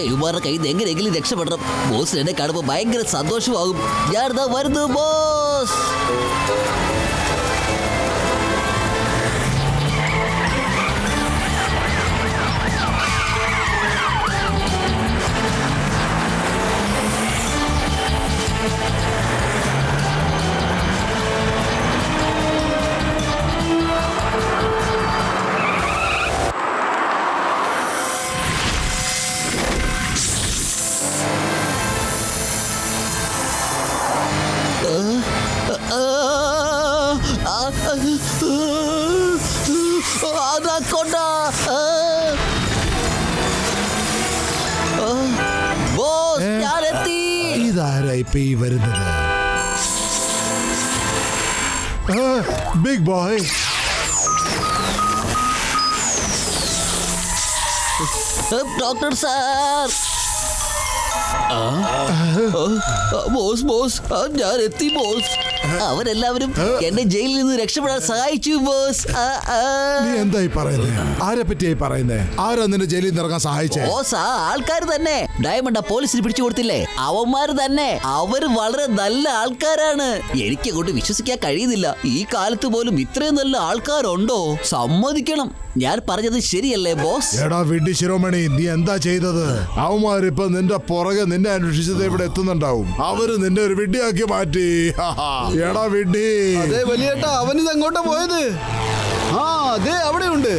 ഇവന്മാരുടെ കയ്യിൽ നിന്ന് എങ്ങനെയെങ്കിലും രക്ഷപ്പെടണം. ബോസ് എന്നെ കാണുമ്പോൾ ഭയങ്കര സന്തോഷമാകും. ഞാൻ വരുന്നു ബോസ്. അതാക്കൊണ്ട ബോസ്, ഞാനെത്തി. ഇതാരാ ഇപ്പൊ ഈ വരുന്നത്? Big boy. Doctor sir, boss boss ഞാൻ എത്തി ബോസ്. അവരെല്ലാവരും എന്നെ ജയിലിൽ നിന്ന് രക്ഷപ്പെടാൻ സഹായിച്ചു ബോസ്. നീ എന്തായി പറയുന്നേ? ആരെ പറ്റിയായി പറയുന്നേ? ആരാ നിന്നെ ജയിലിൽ നിന്ന് ഇറങ്ങാൻ സഹായിച്ചേ? ബോസ് ആ ആൾക്കാർ തന്നെ ഡയമണ്ട് പോലീസിന് പിടിച്ചു കൊടുത്തില്ലേ, അവന്മാര് തന്നെ. അവര് വളരെ നല്ല ആൾക്കാരാണ്. എനിക്ക് അങ്ങോട്ട് വിശ്വസിക്കാൻ കഴിയുന്നില്ല. ഈ കാലത്ത് പോലും ഇത്രയും നല്ല ആൾക്കാരുണ്ടോ? സമ്മതിക്കണം. ഞാൻ പറഞ്ഞത് ശരിയല്ലേ ബോസ്? എടാ വിഡ്ഢി ശിരോമണി, നീ എന്താ ചെയ്തത്? അവന്മാരിപ്പൊ നിന്റെ പുറകെ നിന്നെ അന്വേഷിച്ചത് ഇവിടെ എത്തുന്നുണ്ടാവും. അവര് നിന്നെ ഒരു വിഡ്ഢിയാക്കി മാറ്റി. എടാ വിഡ്ഢി. അതെ വലിയേട്ടാ, അവനിത് എങ്ങോട്ടാ പോയത്? ആ അതെ അവിടെ ഉണ്ട്.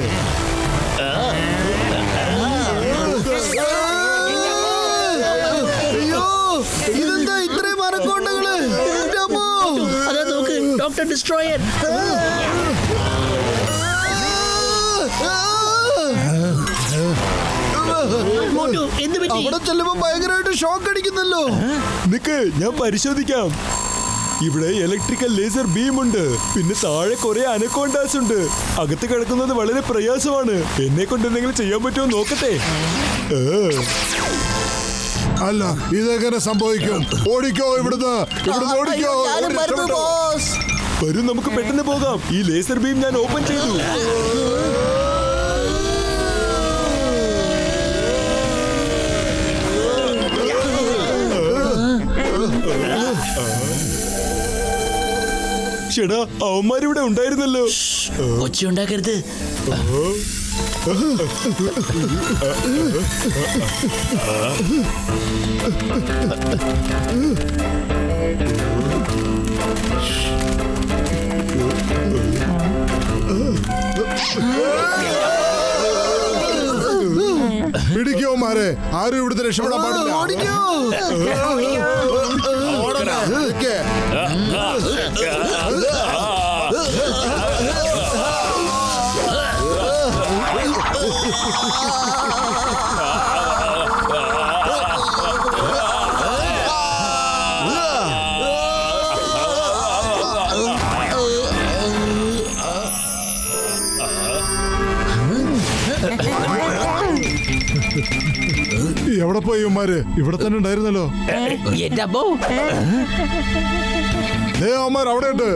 അയ്യോ ഇതെന്താ ഇത്രയും മരക്കോണ്ടകള്? അതാ നോക്ക്, ഡോക്ടർ ഡിസ്ട്രോയർ. അവിടെ ചെല്ലുമ്പോ ഭയങ്കരമായിട്ട് ഷോക്ക് അടിക്കുന്നല്ലോ. നിക്ക്, ഞാൻ പരിശോധിക്കാം. ഇവിടെ ഇലക്ട്രിക്കൽ ലേസർ ബീം ഉണ്ട്. പിന്നെ താഴെ കുറെ അനക്കോണ്ടാസ് ഉണ്ട്. അകത്ത് കിടക്കുന്നത് വളരെ പ്രയാസമാണ്. എന്നെ കൊണ്ട് എന്തെങ്കിലും ചെയ്യാൻ പറ്റുമോ നോക്കട്ടെ. അല്ല ഇതെങ്ങനെ സംഭവിക്കും? ഓടിക്കോ ഇവിടുന്ന്, ഓടിക്കോ. വരൂ നമുക്ക് പെട്ടെന്ന് പോകാം. ഈ ലേസർ ബീം ഞാൻ ഓപ്പൺ ചെയ്തു. ചേടാ, അവന്മാരിവിടെ ഉണ്ടായിരുന്നല്ലോ. ഒച്ചയുണ്ടാക്കരുത്. പിടിക്കോമാരെ, ആരും ഇവിടുത്തെ രക്ഷപ്പെടാൻ പാടില്ല. എവിടെ പോയി ഇവന്മാര്? ഇവിടെ തന്നെ ഉണ്ടായിരുന്നല്ലോ. എന്റെ അമ്മോ, അവന്മാർ അവിടെ ഉണ്ട്.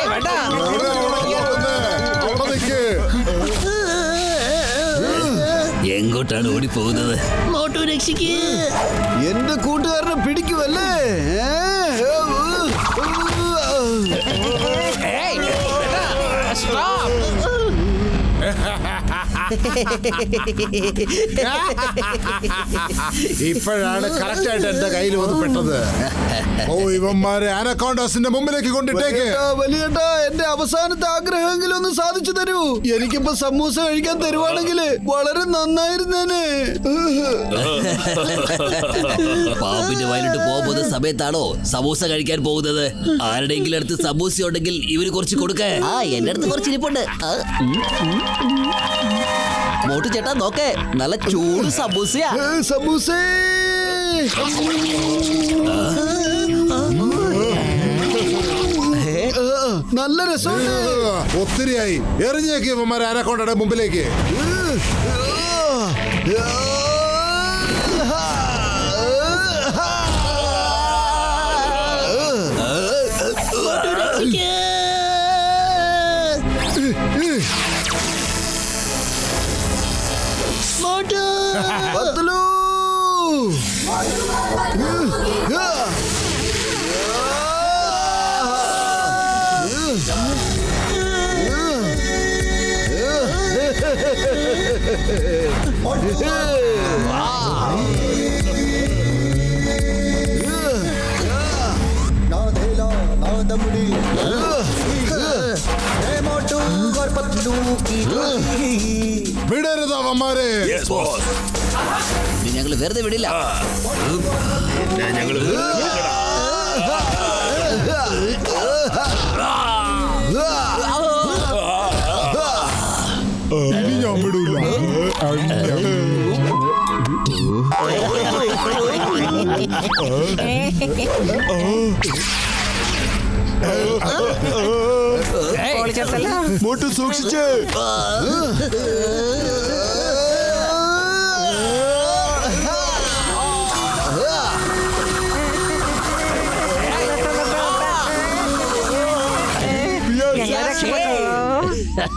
വേണ്ട. എങ്ങോട്ടാണ് ഓടി പോകുന്നത്? മോട്ടു രക്ഷിക്ക്. എന്റെ കൂട്ടുകാരനെ പിടിക്കുമല്ലേ? ഇപ്പോഴാണ് കറക്റ്റ് ആയിട്ട് എന്റെ കയ്യിൽ വന്ന് പെട്ടത്. ഓ ഇവന്മാരെ അനക്കോണ്ടാസിന്റെ മുമ്പിലേക്ക് കൊണ്ടിട്ടേക്ക്. വലിയേട്ടാ, എന്റെ അവസാനത്തെ ആഗ്രഹമെങ്കിലും ഒന്ന് സാധിച്ചു തരൂ. എനിക്കിപ്പോ സമൂസ കഴിക്കാൻ തരുവാണെങ്കിൽ വളരെ നന്നായിരുന്നേനെ. പാമ്പിന്റെ വയലിട്ട് പോകുന്ന സമയത്താണോ സമൂസ കഴിക്കാൻ പോകുന്നത്? ആരുടെയെങ്കിലും അടുത്ത് സമൂസ ഉണ്ടെങ്കിൽ ഇവര് കുറച്ച് കൊടുക്കേ. എന്റെ അടുത്ത് കുറച്ച് ഇരിപ്പുണ്ട്. മോട്ടു ചേട്ടാ നോക്കേ, നല്ല ചൂട് സമൂസയാ. സമൂസേ നല്ല രസമുണ്ട്. ഒത്തിരിയായി. എറിഞ്ഞേക്ക് ഇവന്മാരെ അനക്കോണ്ടയുടെ മുമ്പിലേക്ക്. പത്തലു വിടരുത് അവന്മാരെ. ഞങ്ങള് വെറുതെ വിടില്ല. ഇനി ഞാൻ വിടൂല. മോട്ടു സൂക്ഷിച്ച്.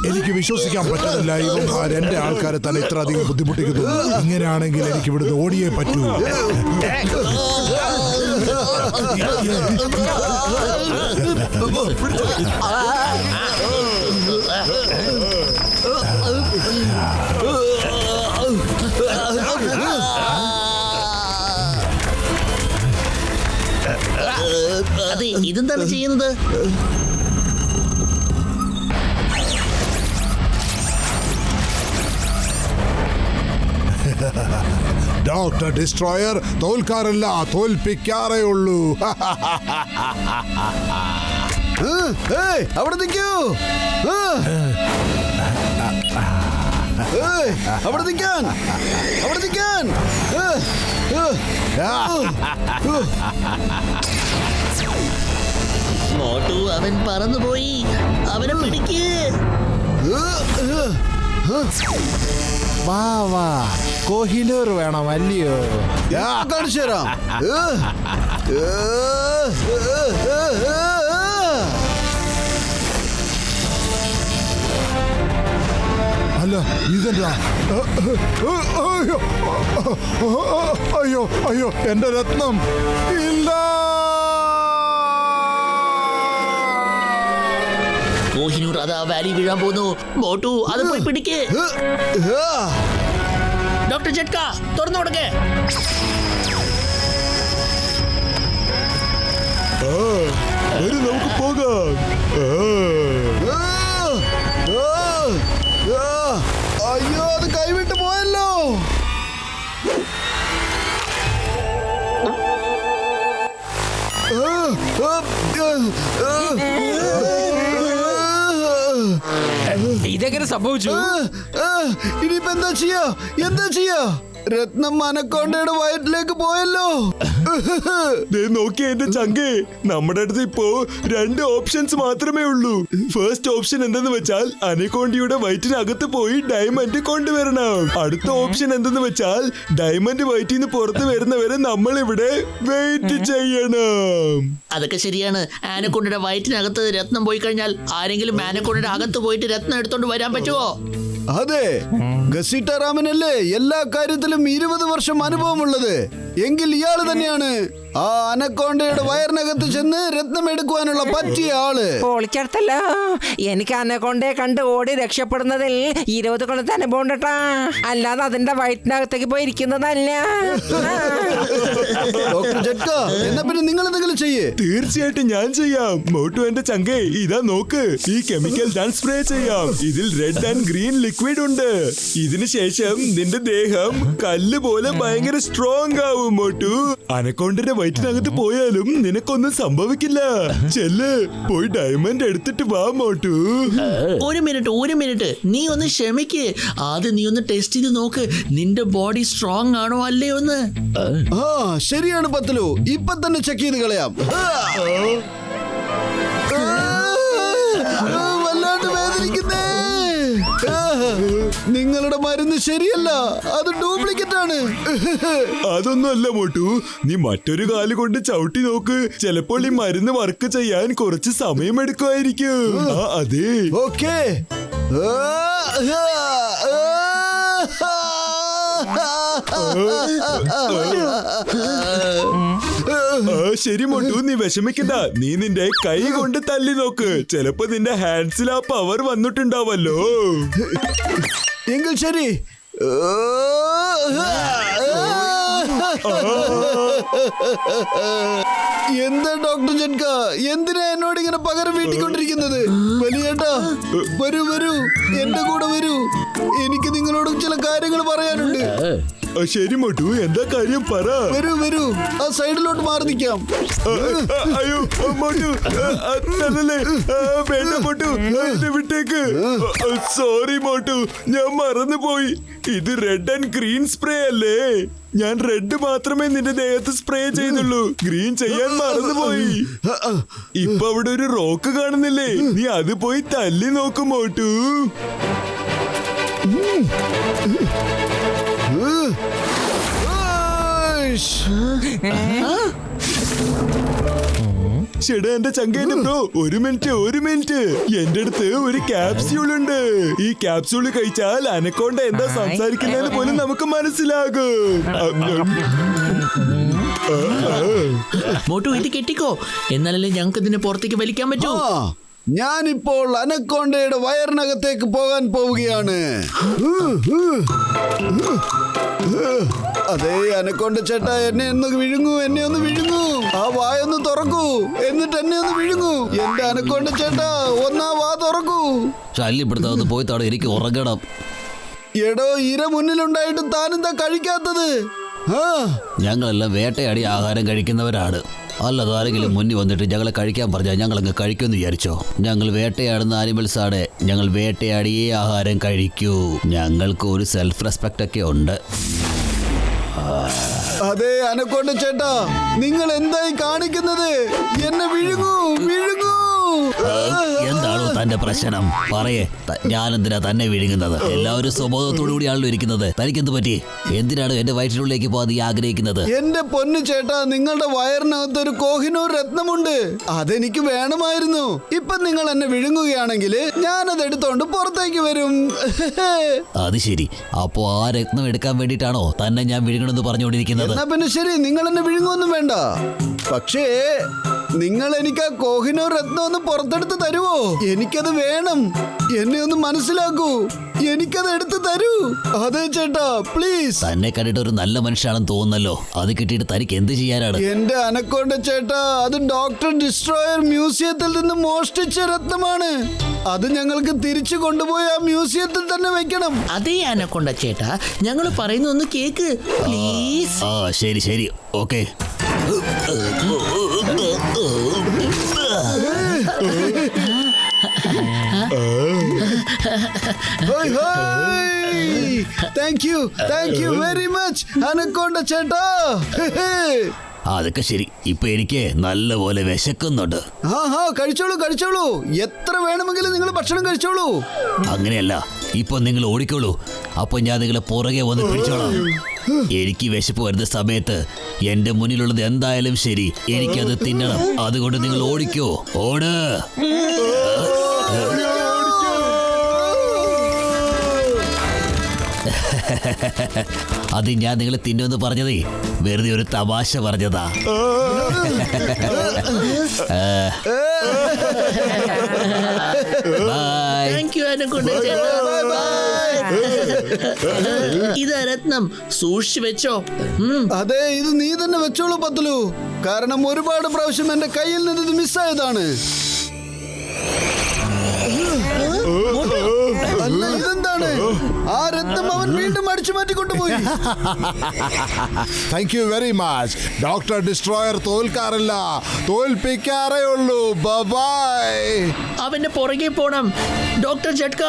എനിക്ക് വിശ്വസിക്കാൻ പറ്റുന്നില്ല ഇവന്മാർ എന്റെ ആൾക്കാരെ തന്നെ ഇത്ര അധികം ബുദ്ധിമുട്ടിക്കുന്നു. ഇങ്ങനെയാണെങ്കിൽ എനിക്ക് ഇവിടുന്ന് ഓടിയേ പറ്റൂ. അതെ, ഇതെന്താണ് ചെയ്യുന്നത്? ഡോക്ടർ ഡിസ്ട്രോയർ തോൽക്കാറല്ല, തോൽപ്പിക്കാറേ ഉള്ളൂ. അവിടെ നിൽക്കൂ. അവിടെ നിൽക്കാൻ. അവിടെ നിൽക്കാൻ. മോട്ടു, അവൻ പറന്നുപോയി. അവനെ പിടിക്ക്. വാ വാ, കോഹിനൂർ വേണം അല്ലയോ? കാണിച്ചു തരാം. അല്ല ഇതെന്താ? അയ്യോ അയ്യോ, എന്റെ രത്നം ഇല്ല. കോഹിനൂർ അതാ വാലി വീഴാൻ പോകുന്നു. മോട്ടു, അത് പോയി പിടിക്ക്. ഡോക്ടർ ജട്ക, തുറന്നു കൊടുക്കേ. നമുക്ക് പോകാം. അയ്യോ, അത് കൈവിട്ട് പോയല്ലോ. ഇതെങ്ങനെ സംഭവിച്ചു? ഇനിയിപ്പോ എന്താ ചെയ്യാ? എന്താ ചെയ്യാ? രത്നം അനക്കോണ്ടയുടെ വയറ്റിലേക്ക് പോയല്ലോ. നോക്കിയ എന്റെ ചങ്കേ, നമ്മുടെ അടുത്ത് ഇപ്പോ 2 ഓപ്ഷൻസ് മാത്രമേ ഉള്ളൂ. ഫസ്റ്റ് ഓപ്ഷൻ എന്തെന്ന് വെച്ചാൽ അനക്കോണ്ടിയുടെ വയറ്റിനകത്ത് പോയി ഡയമണ്ട് കൊണ്ടുവരണം. അടുത്ത ഓപ്ഷൻ എന്തെന്ന് വെച്ചാൽ ഡയമണ്ട് വയറ്റിൽ നിന്ന് പുറത്ത് വരുന്നവരെ നമ്മൾ ഇവിടെ വെയിറ്റ് ചെയ്യണം. അതൊക്കെ ശരിയാണ്. ആനക്കൊണ്ടയുടെ വയറ്റിനകത്ത് രത്നം പോയി കഴിഞ്ഞാൽ ആരെങ്കിലും ആനക്കൊണ്ടയുടെ അകത്ത് പോയിട്ട് രത്നം എടുത്തോണ്ട് വരാൻ പറ്റുമോ? അതെ, ഗസീട്ടാറാമനല്ലേ എല്ലാ കാര്യത്തിലും 20 വർഷം അനുഭവമുള്ളത്. എങ്കിൽ ഇയാള് തന്നെയാണ് ആ അനക്കോണ്ടയുടെ വയറിനകത്ത് ചെന്ന് രത്നം എടുക്കുവാനുള്ള പറ്റിയ ആള്. പൊളിച്ചെടുത്തല്ലോ. എനിക്ക് അനക്കോണ്ടയെ കണ്ട് ഓടി രക്ഷപ്പെടുന്നതിൽ 20 കൊല്ലത്തെ അനുഭവം ഉണ്ടട്ടാ. അല്ലാതെ അതിന്റെ വയറ്റിനകത്തേക്ക് പോയി ഇരിക്കുന്നതല്ല. ഡോക്ടർ ജട്ക, എന്നാ പിന്നെ നിങ്ങൾ എന്തെങ്കിലും ചെയ്യേ. തീർച്ചയായിട്ടും ഞാൻ ചെയ്യാം. മോട്ടു എന്റെ ചങ്കേ, ഇതാ നോക്ക്, ഈ കെമിക്കൽ ഞാൻ സ്പ്രേ ചെയ്യാം. ഇതിൽ റെഡ് ആൻഡ് ഗ്രീൻ ലിക്വിഡ് ഉണ്ട്. ഇതിനു ശേഷം നിന്റെ ദേഹം കല്ല് പോലെ ഭയങ്കര സ്ട്രോങ് ആവും. മോട്ടു, അനക്കോണ്ടിന്റെ വയറ്റിനകത്ത് പോയാലും നിനക്കൊന്നും സംഭവിക്കില്ല. ചെല്ല്, പോയി ഡയമണ്ട് എടുത്തിട്ട് വാ മോട്ടു. ഒരു മിനിറ്റ്, നീ ഒന്ന് ക്ഷമിക്ക്. ആദ്യം നീ ഒന്ന് ടെസ്റ്റ് ചെയ്ത് നോക്ക്, നിന്റെ ബോഡി സ്ട്രോങ് ആണോ അല്ലേ ഒന്ന്. ആ ശരിയാണ് പത്തലു, ഇപ്പൊ തന്നെ ചെക്ക് ചെയ്ത് കളയാം. വല്ലാണ്ട് വേദനിക്കുന്നേ. നിങ്ങളുടെ മരുന്ന് ശരിയല്ല, അത് ഡ്യൂപ്ലിക്കേറ്റ് ആണ്. അതൊന്നും അല്ല മോട്ടു, നീ മറ്റൊരു കാല് കൊണ്ട് ചവിട്ടി നോക്ക്. ചിലപ്പോൾ ഈ മരുന്ന് വർക്ക് ചെയ്യാൻ കുറച്ച് സമയം എടുക്കുമായിരിക്കും. അതെ, ഓക്കേ. ശരി മോട്ടു, നീ വിഷമിക്കണ്ട. നീ നിന്റെ കൈ കൊണ്ട് തല്ലി നോക്ക്. ചിലപ്പോ നിന്റെ ഹാൻഡ്സിൽ ആ പവർ വന്നിട്ടുണ്ടാവല്ലോ. എങ്കിൽ ശരി. എന്താ ഡോക്ടർ ജൻക, എന്തിനാ എന്നോട് ഇങ്ങനെ പകരം വീട്ടിക്കൊണ്ടിരിക്കുന്നത്? വലിയേട്ടാ, വരൂ വരൂ, എന്റെ കൂടെ വരൂ. എനിക്ക് നിങ്ങളോട് ചില കാര്യങ്ങൾ പറയാനുണ്ട്. ശരി മോട്ടു, എന്താ കാര്യം പറ. വരൂ വരൂ, ആ സൈഡിലോട്ട് മാറി നിൽക്കാം. അയ്യോ മോട്ടു, അതല്ലേ, വേണ്ട മോട്ടു, എന്നെ വിട്ടേക്ക്. സോറി മോട്ടു, ഞാൻ മറന്നുപോയി. ഇത് റെഡ് ആൻഡ് ഗ്രീൻ സ്പ്രേ അല്ലേ? ഞാൻ റെഡ് മാത്രമേ നിന്റെ ദേഹത്ത് സ്പ്രേ ചെയ്തുള്ളൂ, ഗ്രീൻ ചെയ്യാൻ മറന്നുപോയി. ഇപ്പൊ അവിടെ ഒരു റോക്ക് കാണുന്നില്ലേ? നീ അത് പോയി തല്ലി നോക്കും മോട്ടു. ചേട്ടാ എന്റെ ചങ്കേന്റെ ബ്രോ ഒരു മിനിറ്റ് എന്റെ അടുത്ത് ഒരു ക്യാപ്സ്യൂൾ ഉണ്ട്. ഈ ക്യാപ്സ്യൂൾ കഴിച്ചാൽ അനക്കോണ്ട എന്താ സംസാരിക്കുന്നതെന്ന് പോലും നമുക്ക് മനസ്സിലാകും. മോട്ടു ഇത് കെട്ടിക്കോ, എന്നാലല്ലേ ഞങ്ങൾക്ക് ഇതിനെ പുറത്തേക്ക് വലിക്കാൻ പറ്റൂ. ഞാനിപ്പോൾ അനക്കോണ്ടയുടെ വയറിനകത്തേക്ക് പോകാൻ പോവുകയാണ്. അതെ അനക്കോണ്ട ചേട്ടാ, എന്നെ ഒന്ന് വിഴുങ്ങൂ. ആ വായൊന്ന് തുറക്കൂ, എന്നിട്ട് എന്നെ ഒന്ന് വിഴുങ്ങൂ. എന്റെ അനക്കോണ്ട ചേട്ടാ, ഒന്നാ വാ തുറക്കൂ. ശല്യപ്പെടുത്താതെ പോയി താടെ എനിക്ക് ഉറങ്ങണം. എടോ, ഇര മുന്നിലുണ്ടായിട്ട് താനെന്താ കഴിക്കാത്തത്? ഞങ്ങളെല്ലാം വേട്ടയാടി ആഹാരം കഴിക്കുന്നവരാണ്. അല്ലാതെ ആരെങ്കിലും മുന്നിൽ വന്നിട്ട് ഞങ്ങളെ കഴിക്കാൻ പറഞ്ഞാൽ ഞങ്ങളങ്ങ് കഴിക്കുമെന്ന് വിചാരിച്ചോ? ഞങ്ങൾ വേട്ടയാടുന്ന ആനിമൽസ് ആണ്. ഞങ്ങൾ വേട്ടയാടിയേ ആഹാരം കഴിക്കൂ. ഞങ്ങൾക്ക് ഒരു സെൽഫ് റെസ്പെക്റ്റ് ഒക്കെ ഉണ്ട്. അതെ അനക്കോണ്ട ചേട്ടാ, നിങ്ങൾ എന്തായി കാണിക്കുന്നത്? എന്നെ വിഴുങ്ങൂ. എന്താണോ തന്റെ പ്രശ്നം? പറയേ, ഞാനെന്തിനാ തന്നെ വിഴുങ്ങുന്നത്? എല്ലാവരും സ്വബോധത്തോടു കൂടിയാണല്ലോ ഇരിക്കുന്നത്. തനിക്കെന്ത് പറ്റി? എന്തിനാണ് എന്റെ വയറ്റിനുള്ളിലേക്ക് പോകാൻ നീ ആഗ്രഹിക്കുന്നത്? എന്റെ പൊന്നു ചേട്ടാ, നിങ്ങളുടെ വയറിനകത്ത് ഒരു കോഹിനൂർ രത്നമുണ്ട്. അതെനിക്ക് വേണമായിരുന്നു. ഇപ്പൊ നിങ്ങൾ എന്നെ വിഴുങ്ങുകയാണെങ്കിൽ ഞാനത് എടുത്തോണ്ട് പുറത്തേക്ക് വരും. അത് ശരി. അപ്പോ ആ രത്നം എടുക്കാൻ വേണ്ടിട്ടാണോ തന്നെ ഞാൻ വിഴുങ്ങണമെന്ന് പറഞ്ഞുകൊണ്ടിരിക്കുന്നത്? എന്നാ പിന്നെ ശരി, നിങ്ങൾ എന്നെ വിഴുങ്ങൊന്നും വേണ്ട. പക്ഷേ നിങ്ങൾ എനിക്ക് ആ കോഹിനൂർ രത്നം ഒന്ന് പുറത്തെടുത്ത് തരുവോ? എനിക്കത് വേണം. എന്നെ ഒന്ന് മനസ്സിലാക്കൂ. എനിക്കത് എടുത്ത് തരൂ. അതെ ചേട്ടാ, പ്ലീസ്. തന്നെ കണ്ടിട്ട് ഒരു നല്ല മനുഷ്യനാണെന്ന് തോന്നുന്നല്ലോ. അത് കിട്ടിയിട്ട് തനിക്ക് എന്ത് ചെയ്യാനാണ്? എന്റെ അനക്കോണ്ട ചേട്ടാ, അത് ഡോക്ടർ ഡിസ്ട്രോയർ മ്യൂസിയത്തിൽ നിന്ന് മോഷ്ടിച്ച രത്നമാണ്. അത് ഞങ്ങൾക്ക് തിരിച്ചു കൊണ്ടുപോയി ആ മ്യൂസിയത്തിൽ തന്നെ വെക്കണം. അതേ അനക്കൊണ്ട ചേട്ടാ, ഞങ്ങൾ പറയുന്ന ഒന്ന് കേക്ക് പ്ലീസ്. ആ ശരി okay. Thank you very much anaconda ചേട്ടാ. അതൊക്കെ ശരി. ഇപ്പൊ എനിക്ക് നല്ലപോലെ വിശക്കുന്നുണ്ട്. കഴിച്ചോളൂ. എത്ര വേണമെങ്കിലും നിങ്ങൾ ഭക്ഷണം കഴിച്ചോളൂ. അങ്ങനെയല്ല, ഇപ്പൊ നിങ്ങൾ ഓടിക്കോളൂ. അപ്പൊ ഞാൻ നിങ്ങളെ പുറകെ വന്ന് പിടിച്ചോളാം. എനിക്ക് വിശപ്പ് വരുന്ന സമയത്ത് എന്റെ മുന്നിലുള്ളത് എന്തായാലും ശരി, എനിക്കത് തിന്നണം. അതുകൊണ്ട് നിങ്ങൾ ഓടിക്കോ, ഓട്. അത് ഞാൻ നിങ്ങളെ തിന്നുമെന്ന് പറഞ്ഞതേ വെറുതെ ഒരു തമാശ പറഞ്ഞതാ. ഇതാ രത്നം, സൂക്ഷിച്ചു വെച്ചോ. അതെ, ഇത് നീ തന്നെ വെച്ചോളൂ പത്തുലു. കാരണം ഒരുപാട് പ്രാവശ്യം എന്റെ കയ്യിൽ നിന്ന് ഇത് മിസ്സായതാണ്. അല്ല, ഇതെന്താണ്? ആ രത്നം അവൻ വീണ്ടും അടിച്ചു മാറ്റിക്കൊണ്ടുപോയി. Thank you very much. Doctor destroyer തോൽക്കാറില്ല, തോൽപ്പിക്കാറേ ഉള്ളൂ. ബൈ. അവന്റെ പുറകെ പോണം ഡോക്ടർ ജട്ക.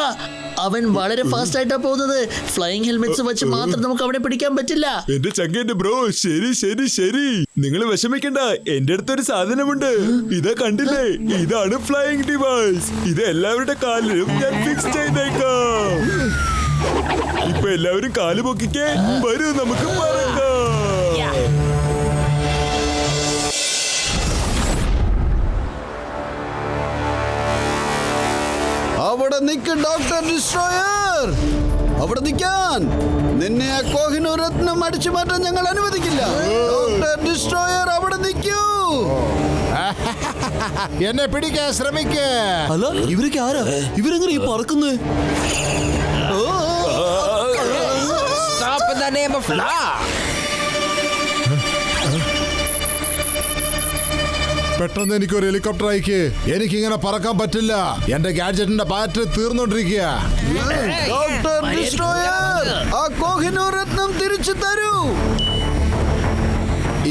അവൻ വളരെ ഫാസ്റ്റ് ആയിട്ടാ പോകുന്നത്. ഫ്ലൈയിങ് ഹെൽമെറ്റ്സ് വെച്ച് മാത്രം നമുക്ക് അവനെ പിടിക്കാൻ പറ്റില്ല. എന്റെ ചങ്കേന്റെ ബ്രോ, ശരി. നിങ്ങൾ വിഷമിക്കണ്ട. എന്റെ അടുത്തൊരു സാധനമുണ്ട്. ഇതാ കണ്ടില്ലേ? ഇതാണ് ഫ്ലൈയിങ് ഡിവൈസ്. ഇത് എല്ലാവരുടെ കാലിലും ഞാൻ ഫിക്സ് ചെയ്തേക്കാം. ഇപ്പൊ എല്ലാവരും കാല് പൊക്കിക്കേ. വരൂ, നമുക്ക് പറക്കാം. അവിടെ നിൽക്ക് ഡോക്ടർ ഡിസ്ട്രോയർ. അവിടെ നിൽക്കാൻ. നിന്നെ ആ കോഹിനൂർ രത്നം അടിച്ചു മാറ്റാൻ ഞങ്ങൾ അനുവദിക്കില്ല. ഡോക്ടർ ഡിസ്ട്രോയർ, അവിടെ നിൽക്കൂ. എന്നെ പിടിക്കാൻ ശ്രമിക്കേ. അല്ല, ഇവരൊക്കെ ആരാ? ഇവരെങ്ങനെ ഈ പറക്കുന്നത്? Stop in the name of law. പെട്ടെന്ന് എനിക്കൊരു ഹെലികോപ്റ്റർ അയക്ക്. എനിക്കിങ്ങനെ പറക്കാൻ പറ്റില്ല. എന്റെ ഗാഡ്ജറ്റിന്റെ ബാറ്ററി തീർന്നോണ്ടിരിക്കുക. ഡോക്ടർ ഡിസ്ട്രോയർ, ആ കോഹിനൂർ രത്നം തിരിച്ചു തരൂ.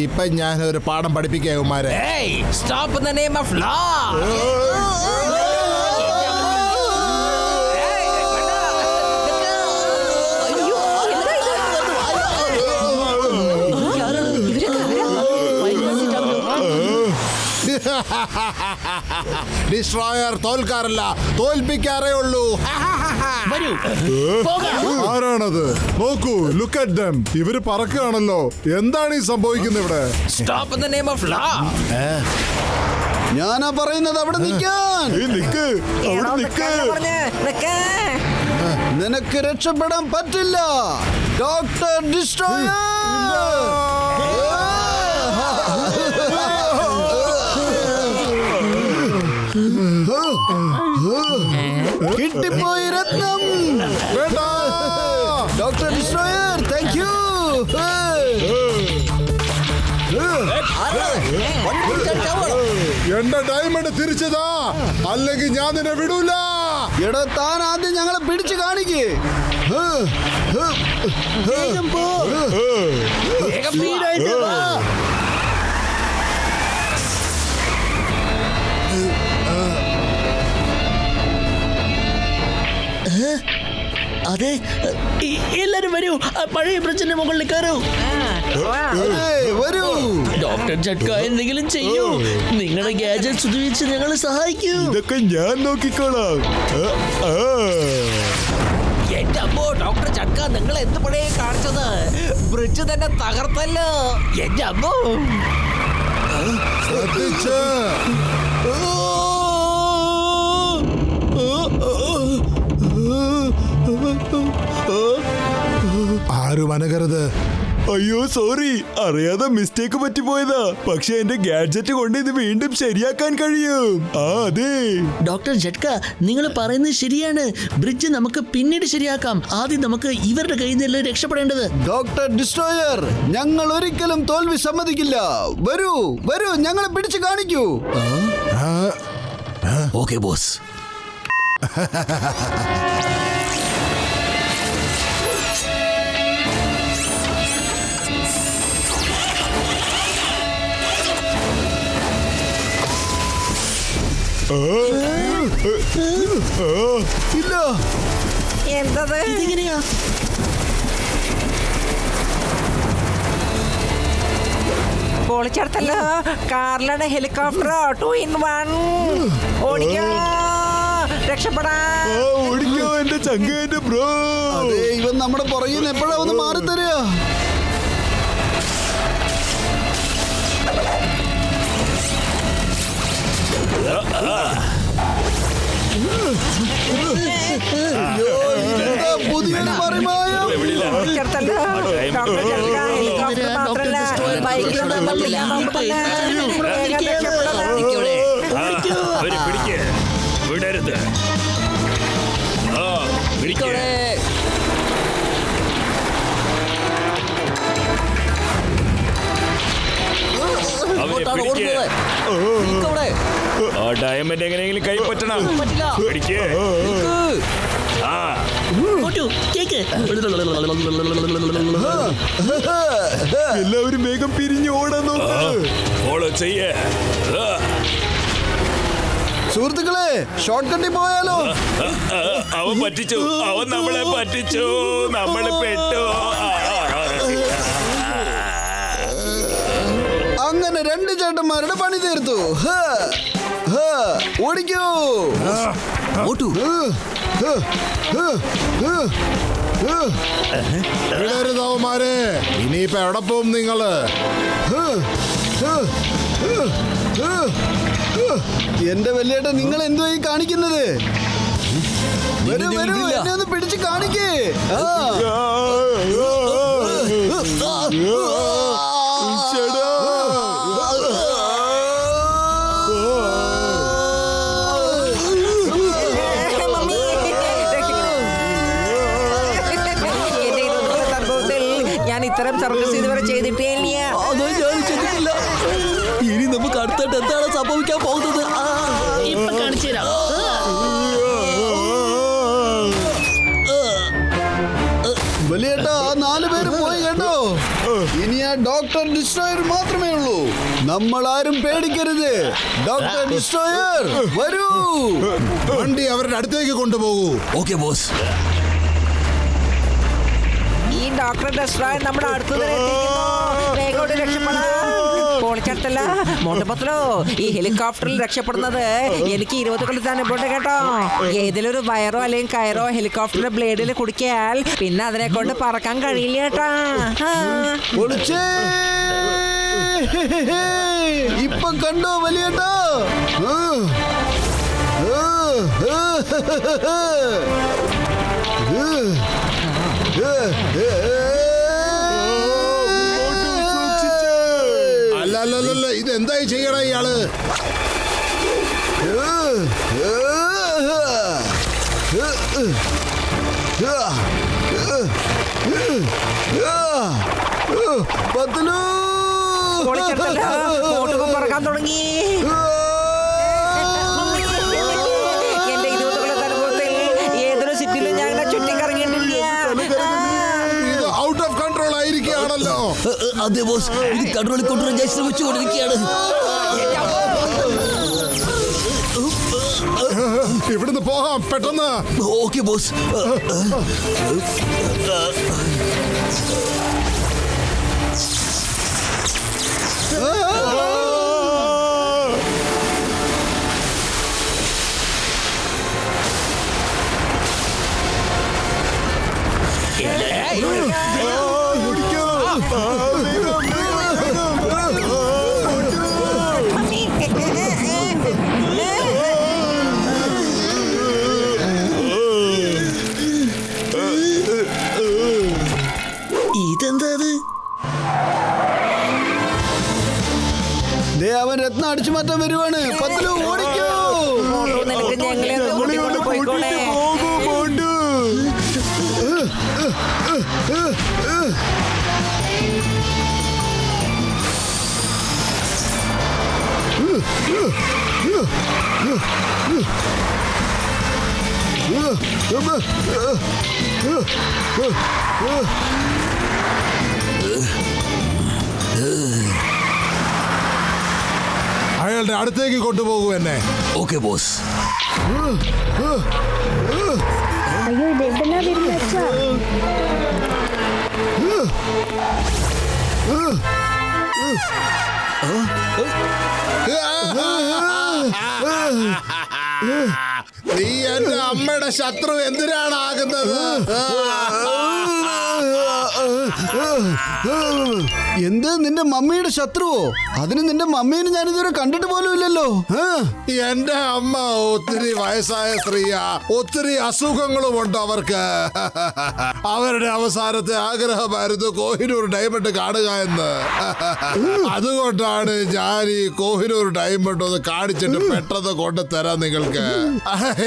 ഇപ്പൊ ഞാൻ ഒരു പാഠം പഠിപ്പിക്കാം ഇവന്മാരെ. Hey, stop in the name of law. Destroyer തോൽക്കാറില്ല, തോൽപ്പിക്കാറേ ഉള്ളൂ. ആരാണത്? നോക്കൂ, ലുക്ക് അറ്റ് ദം. ഇവര് പറക്കുകയാണല്ലോ. എന്താണ് ഈ സംഭവിക്കുന്നത് ഇവിടെ? Stop in the name of law. ഞാനാ പറയുന്നത് അവിടെ നിൽക്കാൻ. നിക്ക് അവിടെ നിക്ക്. നിനക്ക് രക്ഷപ്പെടാൻ പറ്റില്ല ഡോക്ടർ ഡിസ്ട്രോയർ. കിട്ടിപ്പോയി രത്നം. Doctor destroyer, thank you. എന്റെ ഡയമണ്ട് തിരിച്ചതാ, അല്ലെങ്കിൽ ഞാൻ നിന്നെ വിടൂല. എടാ, താൻ ആദ്യം ഞങ്ങളെ പിടിച്ചു കാണിക്കേ. അതെ, എല്ലാരും വരൂ, പഴയ ബ്രിഡ്ജിന്റെ മുകളിൽ കയറൂ. വരൂ ഡോക്ടർ ജഡ്ക, എന്തെങ്കിലും ചെയ്യൂ. നിങ്ങളുടെ ഗാഡ്ജറ്റ്സ് ഉപയോഗിച്ച് ഞങ്ങളെ സഹായിക്കൂ. ഇതൊക്കെ ഞാൻ നോക്കിക്കോളാം. എന്റെ അമ്മോ, ഡോക്ടർ ജഡ്ക, നിങ്ങൾ എന്ത് പഴയ കാണിച്ചത്? ബ്രിഡ്ജ് തന്നെ തകർത്തല്ലോ. എന്റെ അമ്മോ. ആരും അനകരുത്. അയ്യോ സോറി, അറിയാതെ മിസ്റ്റേക്ക് പറ്റിപ്പോയതാ. പക്ഷെ എന്റെ ഗാഡ്ജറ്റ് കൊണ്ട് ഇത് വീണ്ടും ശരിയാക്കാൻ കഴിയും. അതെ ഡോക്ടർ ജഡ്ക, നിങ്ങൾ പറയുന്നത് ശരിയാണ്. ബ്രിഡ്ജ് നമുക്ക് പിന്നീട് ശരിയാക്കാം. ആദ്യം നമുക്ക് ഇവരുടെ കയ്യിൽ നിന്നല്ലേ രക്ഷപ്പെടേണ്ടത്. ഡോക്ടർ ഡിസ്ട്രോയർ, ഞങ്ങൾ ഒരിക്കലും തോൽവി സമ്മതിക്കില്ല. വരൂ വരൂ, ഞങ്ങളെ പിടിച്ചു കാണിക്കൂ. Okay boss. ഇല്ല, എന്തത്? ഇതെങ്ങനെയാ? പൊളിച്ചെടുത്തല്ലോ. കാറിലാണ് ഹെലികോപ്റ്റർ 2 in 1. ഓടിക്കോ, രക്ഷപ്പെടാ. ഓടിക്കോ എന്റെ ചങ്കേന്റെ ബ്രോ. അതെ, ഇവൻ നമ്മുടെ പുറകിൽ നിന്ന് എപ്പോഴാ ഒന്ന് മാറി തരിക? പുതിയൊരു മറിമായം. പൊളിച്ചെടുത്തല്ലോ. ഡോക്ടർ ജഡ്ക, ഹെലികോപ്റ്റർ മാത്രല്ല, ബൈക്കിലൂടെ വിടരുത്. ഡയമണ്ട് എങ്ങനെയെങ്കിലും കൈപ്പറ്റണം. പിടിക്കേ. എല്ലാവരും വേഗം പിരിഞ്ഞു ഓടാൻ നോക്ക്. ഫോളോ ചെയ്യേ. സുഹൃത്തുക്കളെ, ഷോർട്ട് കട്ടിൽ പോയാലോ? അവൻ പറ്റിച്ചു, അവൻ നമ്മളെ പറ്റിച്ചു, നമ്മളെ പെട്ടു. അങ്ങനെ രണ്ട് ചേട്ടന്മാരുടെ പണി തീർത്തു. ഓടിക്കൂ. വിടരുതവന്മാരെ, ഇനിയിപ്പോ എവിടെ പോവും നിങ്ങള്? എന്റെ വലിയേട്ടൻ, നിങ്ങൾ എന്തുവായി കാണിക്കുന്നത്? വരൂ വരൂ, എന്നെ ഒന്ന് പിടിച്ച് കാണിക്കേ. ഞാൻ ഇത്തരം സർവീസ് ഇതുവരെ ചെയ്തിട്ടേ ഇല്ല. ഇനി നമുക്ക് അടുത്തായിട്ട് എന്താണ് സംഭവിക്കാൻ പോകുന്നത്? ഇപ്പൊ കാണിച്ചു തരാം. വലിയേട്ടാ, ആ 4 പേര് പോയി കേട്ടോ. ഇനി ആ ഡോക്ടർ ഡിസ്ട്രോയർ മാത്രമേ ഉള്ളൂ. നമ്മൾ ആരും പേടിക്കരുത്. ഡോക്ടർ ഡിസ്ട്രോയർ, വരൂ. വണ്ടി അവരുടെ അടുത്തേക്ക് കൊണ്ടുപോകൂ. Okay boss. ഈ ഡോക്ടർ ഡിസ്ട്രോയർ നമ്മുടെ അടുത്ത് തന്നെ എത്തിയിരിക്കുന്നു. വേഗം രക്ഷപ്പെടാം. പൊളിച്ചെടുത്തല്ല മോട്ടപ്പത്തിലോ. ഈ ഹെലികോപ്റ്ററിൽ രക്ഷപ്പെടുന്നത് എനിക്ക് 20 കൊല്ലം അനുഭവം കേട്ടോ. ഏതിലൊരു വയറോ അല്ലെങ്കിൽ കയറോ ഹെലികോപ്റ്ററിന്റെ ബ്ലേഡിൽ കുടിക്കാൽ പിന്നെ അതിനെ കൊണ്ട് പറക്കാൻ കഴിയില്ല കേട്ടാ. ഇപ്പൊ കണ്ടോ വലിയേട്ടാ? അല്ല ഇതെന്തായി ചെയ്യണ ഇയാള്? പൊളിച്ചെടുത്തല്ല, മോട്ടുമ്പോ പറക്കാൻ തുടങ്ങി. എന്റെ 20 കൊല്ലത്തെ അനുഭവത്തിൽ ഏതൊരു സിറ്റിയിലും ഞാൻ ചുറ്റിക്കറങ്ങിയിട്ടില്ല. ഇത് ഔട്ട് ഓഫ് കൺട്രോൾ ആയിരിക്കുകയാണല്ലോ. അതെ ബോസ്, ഇത് കൺട്രോളിൽ കൊണ്ടുവരാൻ ഞാൻ ശ്രമിച്ചുകൊണ്ടിരിക്കുകയാണ്. ഇവിടുന്ന് പോകാം പെട്ടെന്ന്. Okay boss. ഇതെന്താ? അവൻ രത്നം അടിച്ചു മാറ്റാൻ വരുവാണ്. പത്ലു ഓടിക്കോ. നിനക്ക് ഞങ്ങളെ കൊണ്ട് പോയിക്കോണേ. അയാളുടെ അടുത്തേക്ക് കൊണ്ടുപോകൂ എന്നെ. Okay boss. അയ്യോ ഇതെന്തെന്നാ വരുന്ന അച്ഛാ? നീ എന്റെ അമ്മയുടെ ശത്രു എന്തിനാണ് ആകുന്നത്? എന്ത്, നിന്റെ മമ്മിയുടെ ശത്രുവോ? അതിന് നിന്റെ മമ്മീനെ ഞാൻ ഇതുവരെ കണ്ടിട്ട് പോലും ഇല്ലല്ലോ. എന്റെ അമ്മ ഒത്തിരി വയസ്സായ സ്ത്രീയാ. ഒത്തിരി അസുഖങ്ങളും ഉണ്ട് അവർക്ക്. അവരുടെ അവസാനത്തെ ആഗ്രഹമായിരുന്നു കോഹിനൂർ ഡയമണ്ട് കാണുക എന്ന്. അതുകൊണ്ടാണ് ഞാൻ ഈ കോഹിനൂർ ഡയമണ്ട് ഒന്ന് കാണിച്ചിട്ട് പെട്ടെന്ന് കൊണ്ടുതരാം നിങ്ങൾക്ക്.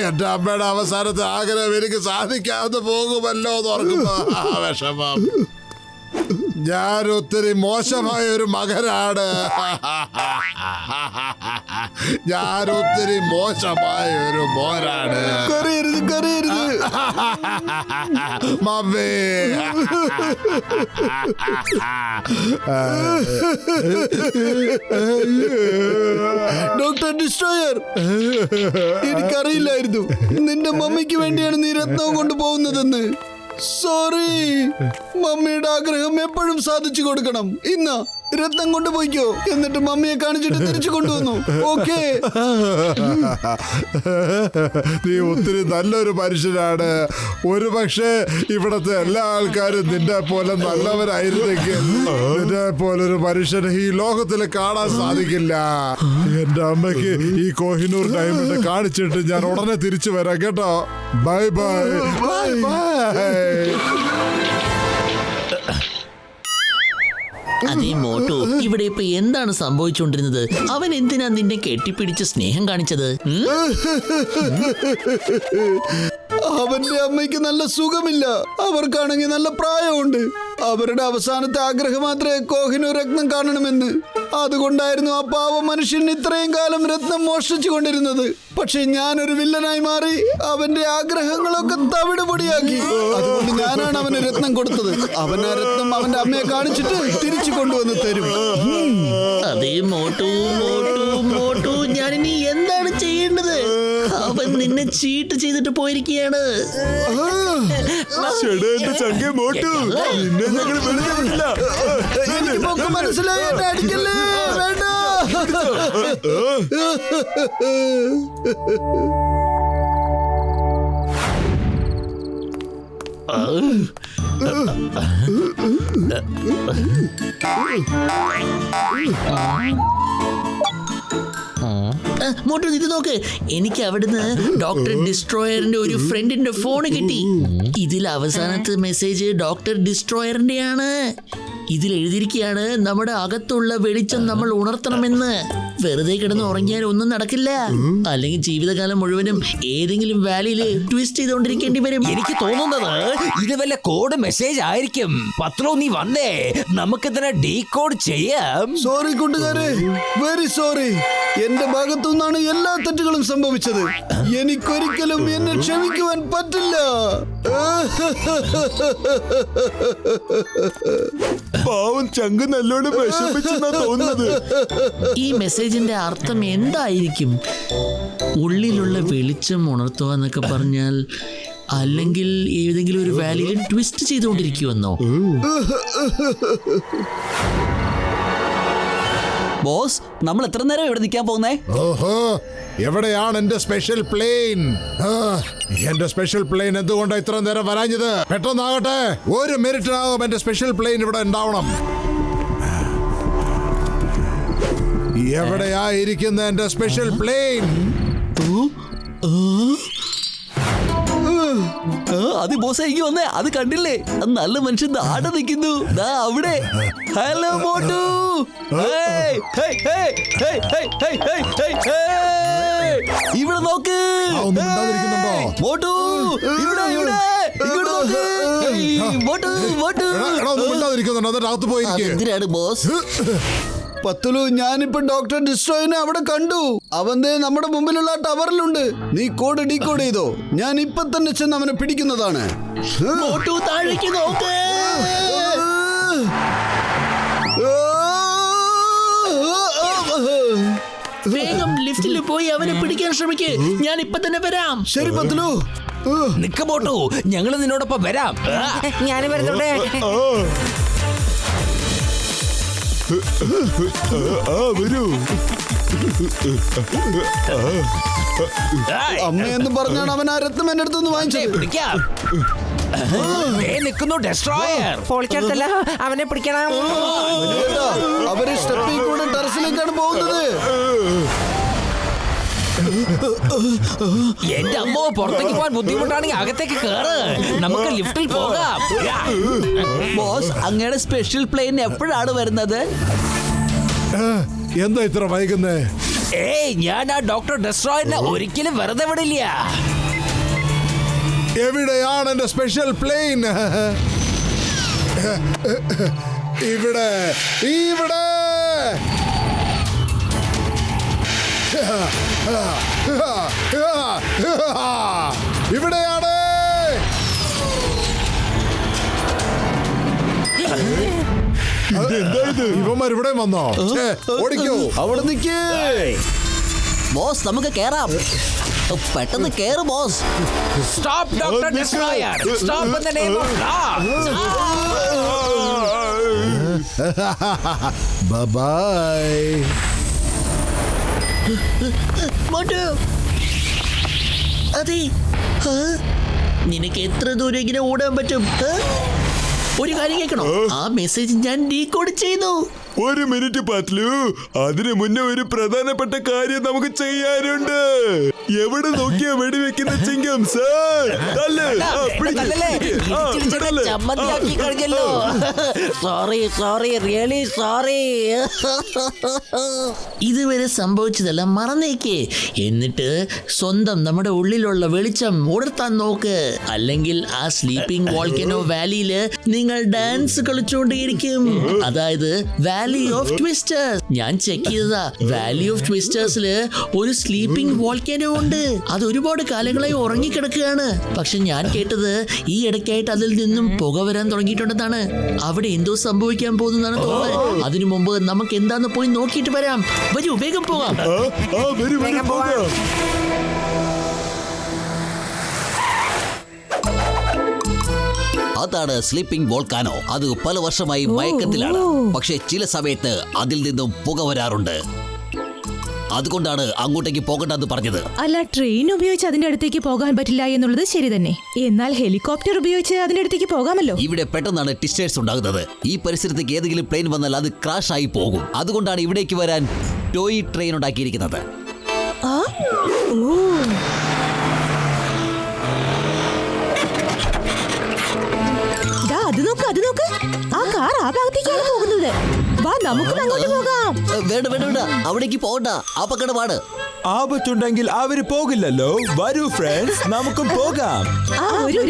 എന്റെ അമ്മയുടെ അവസാനത്തെ ആഗ്രഹം എനിക്ക് സാധിക്കാതെ പോകുമല്ലോ എന്ന് ഓർക്കുമ്പോ വിഷമം. ഞാൻ ഒത്തിരി മോശമായ ഒരു മകനാണ്. ഞാൻ ഒത്തിരി മോശമായ ഒരു മോനാണ്. കരയരുത്, കരയരുത്. മമ്മി. ഡോക്ടർ ഡിസ്ട്രോയർ, എനിക്കറിയില്ലായിരുന്നു നിന്റെ മമ്മിക്ക് വേണ്ടിയാണ് നീ രത്നവും കൊണ്ടുപോകുന്നതെന്ന്. സോറി. മമ്മിയുടെ ആഗ്രഹം എപ്പോഴും സാധിച്ചു കൊടുക്കണം. ഇന്ന് രത്നം കൊണ്ടുപോയിക്കോ, എന്നിട്ട് മമ്മിയെ കാണിച്ചിട്ട് തിരിച്ചു കൊണ്ടുവന്നു. ഓക്കെ. നീ ഒത്തിരി നല്ലൊരു മനുഷ്യനാണ്. ഒരു പക്ഷേ ഇവിടത്തെ എല്ലാ ആൾക്കാരും നിന്നെ പോലെ നല്ലവരായിരുന്നെങ്കിൽ നിന്നെ പോലൊരു മനുഷ്യനെ ഈ ലോകത്തിൽ കാണാൻ സാധിക്കില്ല. എന്റെ അമ്മയ്ക്ക് ഈ കോഹിനൂർ ഡയമണ്ട് കാണിച്ചിട്ട് ഞാൻ ഉടനെ തിരിച്ചു വരാം കേട്ടോ. Bye bye bye bye. അതേ മോട്ടു, ഇവിടെ ഇപ്പൊ എന്താണ് സംഭവിച്ചുകൊണ്ടിരുന്നത്? അവൻ എന്തിനാ നിന്നെ കെട്ടിപ്പിടിച്ച് സ്നേഹം കാണിച്ചത്? അവന്റെ അമ്മയ്ക്ക് നല്ല സുഖമില്ല. അവർക്കാണെങ്കിൽ നല്ല പ്രായമുണ്ട്. അവരുടെ അവസാനത്തെ ആഗ്രഹം മാത്രമേ കോഹിനൂർ രത്നം കാണണമെന്ന്. അതുകൊണ്ടായിരുന്നു ആ പാവ മനുഷ്യൻ ഇത്രയും കാലം രത്നം മോഷ്ടിച്ചു കൊണ്ടിരുന്നത്. പക്ഷെ ഞാനൊരു വില്ലനായി മാറി അവന്റെ ആഗ്രഹങ്ങളൊക്കെ തവിട് പൊടിയാക്കി. അതുകൊണ്ട് ഞാനാണ് അവന് രത്നം കൊടുത്തത്. അവൻ ആ രത്നം അവന്റെ അമ്മയെ കാണിച്ചിട്ട് തിരിച്ചു കൊണ്ടുവന്ന് തരും. അതേ മോട്ടു, മോട്ടു, മോട്ടു, ഞാനിനി എന്താണ് ചെയ്യേണ്ടത്? അവൻ നിന്നെ ചീട്ട് ചെയ്തിട്ട് പോയിരിക്കുകയാണ്. ചങ്കെ മോട്ടു, നിന്നെ ഞങ്ങൾ വെറുതെ വിടില്ല. എനിക്കിപ്പോ മനസ്സിലായി. എന്നെ അടിക്കല്ലേ, വേണ്ട. മോട്ടു ഇത് നോക്ക്, എനിക്ക് അവിടുന്ന് ഡോക്ടർ ഡിസ്ട്രോയറിന്റെ ഒരു ഫ്രണ്ടിന്റെ ഫോൺ കിട്ടി. ഇതിൽ അവസാനത്തെ മെസ്സേജ് ഡോക്ടർ ഡിസ്ട്രോയറിന്റെയാണ്. ഇതിൽ എഴുതിയിരിക്കുകയാണ് നമ്മുടെ അകത്തുള്ള വെളിച്ചം നമ്മൾ ഉണർത്തണമെന്ന്. വെറുതെ കിടന്ന് ഉറങ്ങിയാൽ ഒന്നും നടക്കില്ല, അല്ലെങ്കിൽ ജീവിതകാലം മുഴുവനും ഏതെങ്കിലും വാലിയില് ട്വിസ്റ്റ് ചെയ്തുകൊണ്ടിരിക്കേണ്ടി വരും. എനിക്ക് തോന്നുന്നത് ഇത് വല്ല കോഡ് മെസ്സേജ് ആയിരിക്കും. പത്രോ നീ വന്നേ, നമുക്ക് ഇതിനെ ഡീകോഡ് ചെയ്യാം. സോറി കൂട്ടുകാരെ, വെരി സോറി. എന്റെ ഭാഗത്തു നിന്നാണ് എല്ലാ തെറ്റുകളും സംഭവിച്ചത്. എനിക്കൊരിക്കലും എന്നെ ക്ഷമിക്കുവാൻ പറ്റില്ല. പാവം ചങ്ക് നല്ലോണം വിഷമിച്ചെന്നാ തോന്നുന്നത്. ഈ മെസ്സേജിന്റെ അർത്ഥം എന്തായിരിക്കും? ഉള്ളിലുള്ള വെളിച്ചം ഉണർത്തുക എന്നൊക്കെ പറഞ്ഞാൽ, അല്ലെങ്കിൽ ഏതെങ്കിലും ഒരു വാലിയിൽ ട്വിസ്റ്റ് ചെയ്തുകൊണ്ടിരിക്കുമെന്നോ? ബോസ്, നമ്മൾ എത്ര നേരം ഇവിടെ നിൽക്കാൻ പോകുന്നേ? ഓഹോ, എവിടെയാണ് എന്റെ സ്പെഷ്യൽ പ്ലെയിൻ? എന്റെ സ്പെഷ്യൽ പ്ലെയിൻ എന്തുകൊണ്ടാണ് ഇത്ര നേരം വരാഞ്ഞത്? പെട്ടെന്നാകട്ടെ, 1 മിനിറ്റിനാകും എന്റെ സ്പെഷ്യൽ പ്ലെയിൻ ഇവിടെ ഉണ്ടാവണം. എവിടെയായിരിക്കുന്ന എന്റെ സ്പെഷ്യൽ പ്ലെയിൻ? അത് ബോസ്, എനിക്ക് വന്നേ, അത് കണ്ടില്ലേ? നല്ല മനുഷ്യൻ ആടെ നിൽക്കുന്നു, ദാ അവിടെ. ഹലോ മോട്ടു, ഇവിടെ നോക്ക്. മോട്ടു, ഇവിടെ ഇവിടെ ഇങ്ങോട്ട് നോക്ക്. മോട്ടു, മോട്ടു. എന്തിനാണ് ബോസ്? പത്തുലു, ഞാനിപ്പോ ഡോക്ടർ ഡിസ്ട്രോയിനെ അവിടെ കണ്ടു. അവന്റെ നമ്മുടെ മുമ്പിലുള്ള ടവറിലുണ്ട്. നീ കോഡ് ഡീകോഡ് ചെയ്തോ? ഞാൻ ഇപ്പൊ തന്നെ ചെന്ന് അവനെ പിടിക്കുന്നതാണ്. മോട്ടു, താഴേക്ക് നോക്ക്. വേഗം ലിഫ്റ്റിൽ പോയി അവനെ പിടിക്കാൻ ശ്രമിക്ക്. ഞാൻ ഇപ്പൊ തന്നെ വരാം. ശരി പത്തുലു. നിക്ക് മോട്ടു, ഞങ്ങൾ നിന്നോടൊപ്പം വരാം. ഞാൻ വരുന്നുണ്ട്. വരൂ. അമ്മയെന്ന് പറഞ്ഞാണ് അവൻ ആ രത്നം എന്റെ അടുത്ത് നിന്ന് വാങ്ങിച്ചത്. പിടിക്കാം. നിൽക്കുന്നു ഡെസ്ട്രോയർ. പൊളിച്ചെടുത്തല്ല, അവനെ പിടിക്കണം. അവര് സ്റ്റെപ്പിൽ കൂടെ ടെറസിലേക്കാണ് പോകുന്നത്. എന്റെ അമ്മ, പുറത്തേക്ക് പോകാൻ ബുദ്ധിമുട്ടാണെങ്കിൽ അകത്തേക്ക് കേറ്. നമുക്ക് ലിഫ്റ്റിൽ പോകാം. ബോസ്, അങ്ങയുടെ സ്പെഷ്യൽ പ്ലെയിൻ എപ്പോഴാണ് വരുന്നത്? എന്താ ഇത്ര വൈകുന്നേ? ഏയ്, ഞാൻ ആ ഡോക്ടർ ഡെസ്ട്രോയറിനെ ഒരിക്കലും വെറുതെ വിടില്ല. എവിടെയാണ് എന്റെ സ്പെഷ്യൽ പ്ലെയിൻ? ഇവിടെ, ഇവിടെ. ഇവിടെയാണ്. ഇവന്മാർ ഇവിടെ വന്നോ? ഓടിക്കോ. അവിടെ നിൽക്കേ. ബോസ്, നമുക്ക് കേറാം. പെട്ടെന്ന് കേറ് boss. Stop doctor destroyer. Stop in the name of God. Bye. Motu, അതെ, നിനക്ക് എത്ര ദൂരം ഇങ്ങനെ ഓടാൻ പറ്റും? ഒരു കാര്യം കേൾക്കണോ? ആ മെസ്സേജ് ഞാൻ ഡീകോഡ് ചെയ്തു. 1 മിനിറ്റ് പത്ലു, അതിനു മുന്നേ ഒരു പ്രധാനപ്പെട്ട കാര്യം നമുക്ക് ചെയ്യാനുണ്ട്. എവിടെ നോക്കിയാ വെടിവെക്കുന്ന ചിങ്കം സാർ? ചമ്മന്തിയാക്കി കഴിഞ്ഞല്ലോ. Sorry, sorry, really sorry. ഇതുവരെ സംഭവിച്ചതെല്ലാം മറന്നേക്കേ. എന്നിട്ട് സ്വന്തം നമ്മുടെ ഉള്ളിലുള്ള വെളിച്ചം ഉണർത്താൻ നോക്ക്. അല്ലെങ്കിൽ ആ സ്ലീപ്പിംഗ് വോൾക്കനോ വാലിയില് നിങ്ങൾ ഡാൻസ് കളിച്ചുകൊണ്ടേയിരിക്കും. അതായത് വാലി ഓഫ് ട്വിസ്റ്റേഴ്സ്. ഞാൻ ചെക്ക് ചെയ്തതാ, വാലി ഓഫ് ട്വിസ്റ്റേഴ്സില് ഒരു സ്ലീപ്പിംഗ് വോൾക്കനോ ഉണ്ട്. അത് ഒരുപാട് കാലങ്ങളായി ഉറങ്ങിക്കിടക്കുകയാണ്. പക്ഷെ ഞാൻ കേട്ടത് ഈ ഇടയ്ക്കായിട്ട് അതിൽ നിന്നും പുക വരാൻ തുടങ്ങിയിട്ടുണ്ടെന്നാണ്. അവിടെ എന്തോ സംഭവിക്കാൻ പോകുന്നതാണ് തോന്നുന്നത്. അതിനു മുമ്പ് നമുക്ക് എന്താന്ന് പോയി നോക്കിയിട്ട് വരാം. വരൂ, വേഗം പോകാം. വേഗം പോകാം. അതാണ് സ്ലീപ്പിംഗ് വോൾക്കാനോ. അത് പല വർഷമായി മയക്കത്തിലാണ്. പക്ഷെ ചില സമയത്ത് അതിൽ നിന്നും പുക വരാറുണ്ട്. അതുകൊണ്ടാണ് അങ്ങോട്ടേക്ക് പോകണ്ടെന്ന് പറഞ്ഞത്. അല്ല, ട്രെയിൻ ഉപയോഗിച്ച് അതിന്റെ അടുത്തേക്ക് പോകാൻ പറ്റില്ല എന്നുള്ളത് ശരി തന്നെ. എന്നാൽ ഹെലികോപ്റ്റർ ഉപയോഗിച്ച് അതിന്റെ അടുത്തേക്ക് പോകാമല്ലോ. ഇവിടെ പെട്ടെന്നാണ് ട്വിസ്റ്റേഴ്സ് ഉണ്ടാകുന്നത്. ഈ പരിസരത്തേക്ക് ഏതെങ്കിലും പ്ലെയിൻ വന്നാൽ അത് ക്രാഷ് ആയി പോകും. അതുകൊണ്ടാണ് ഇവിടേക്ക് വരാൻ ടോയ് ട്രെയിൻ ഉണ്ടാക്കിയിരിക്കുന്നത്. ആ ഓ അത് നോക്ക് അത് നോക്ക്. ആ കാർ ആ ഭാഗത്തേക്കാണ് പോകുന്നത്. വാ നമുക്ക് അങ്ങോട്ട് പോകാം. വേണ്ട വേണ്ട വേണ്ട, അവിടേക്ക് പോകണ്ട, അപകടമാണ്. ആപത്തുണ്ടെങ്കിൽ അവര് പോകില്ലല്ലോ. വരൂ ഫ്രണ്ട്സ്, നമുക്കും പോകാം.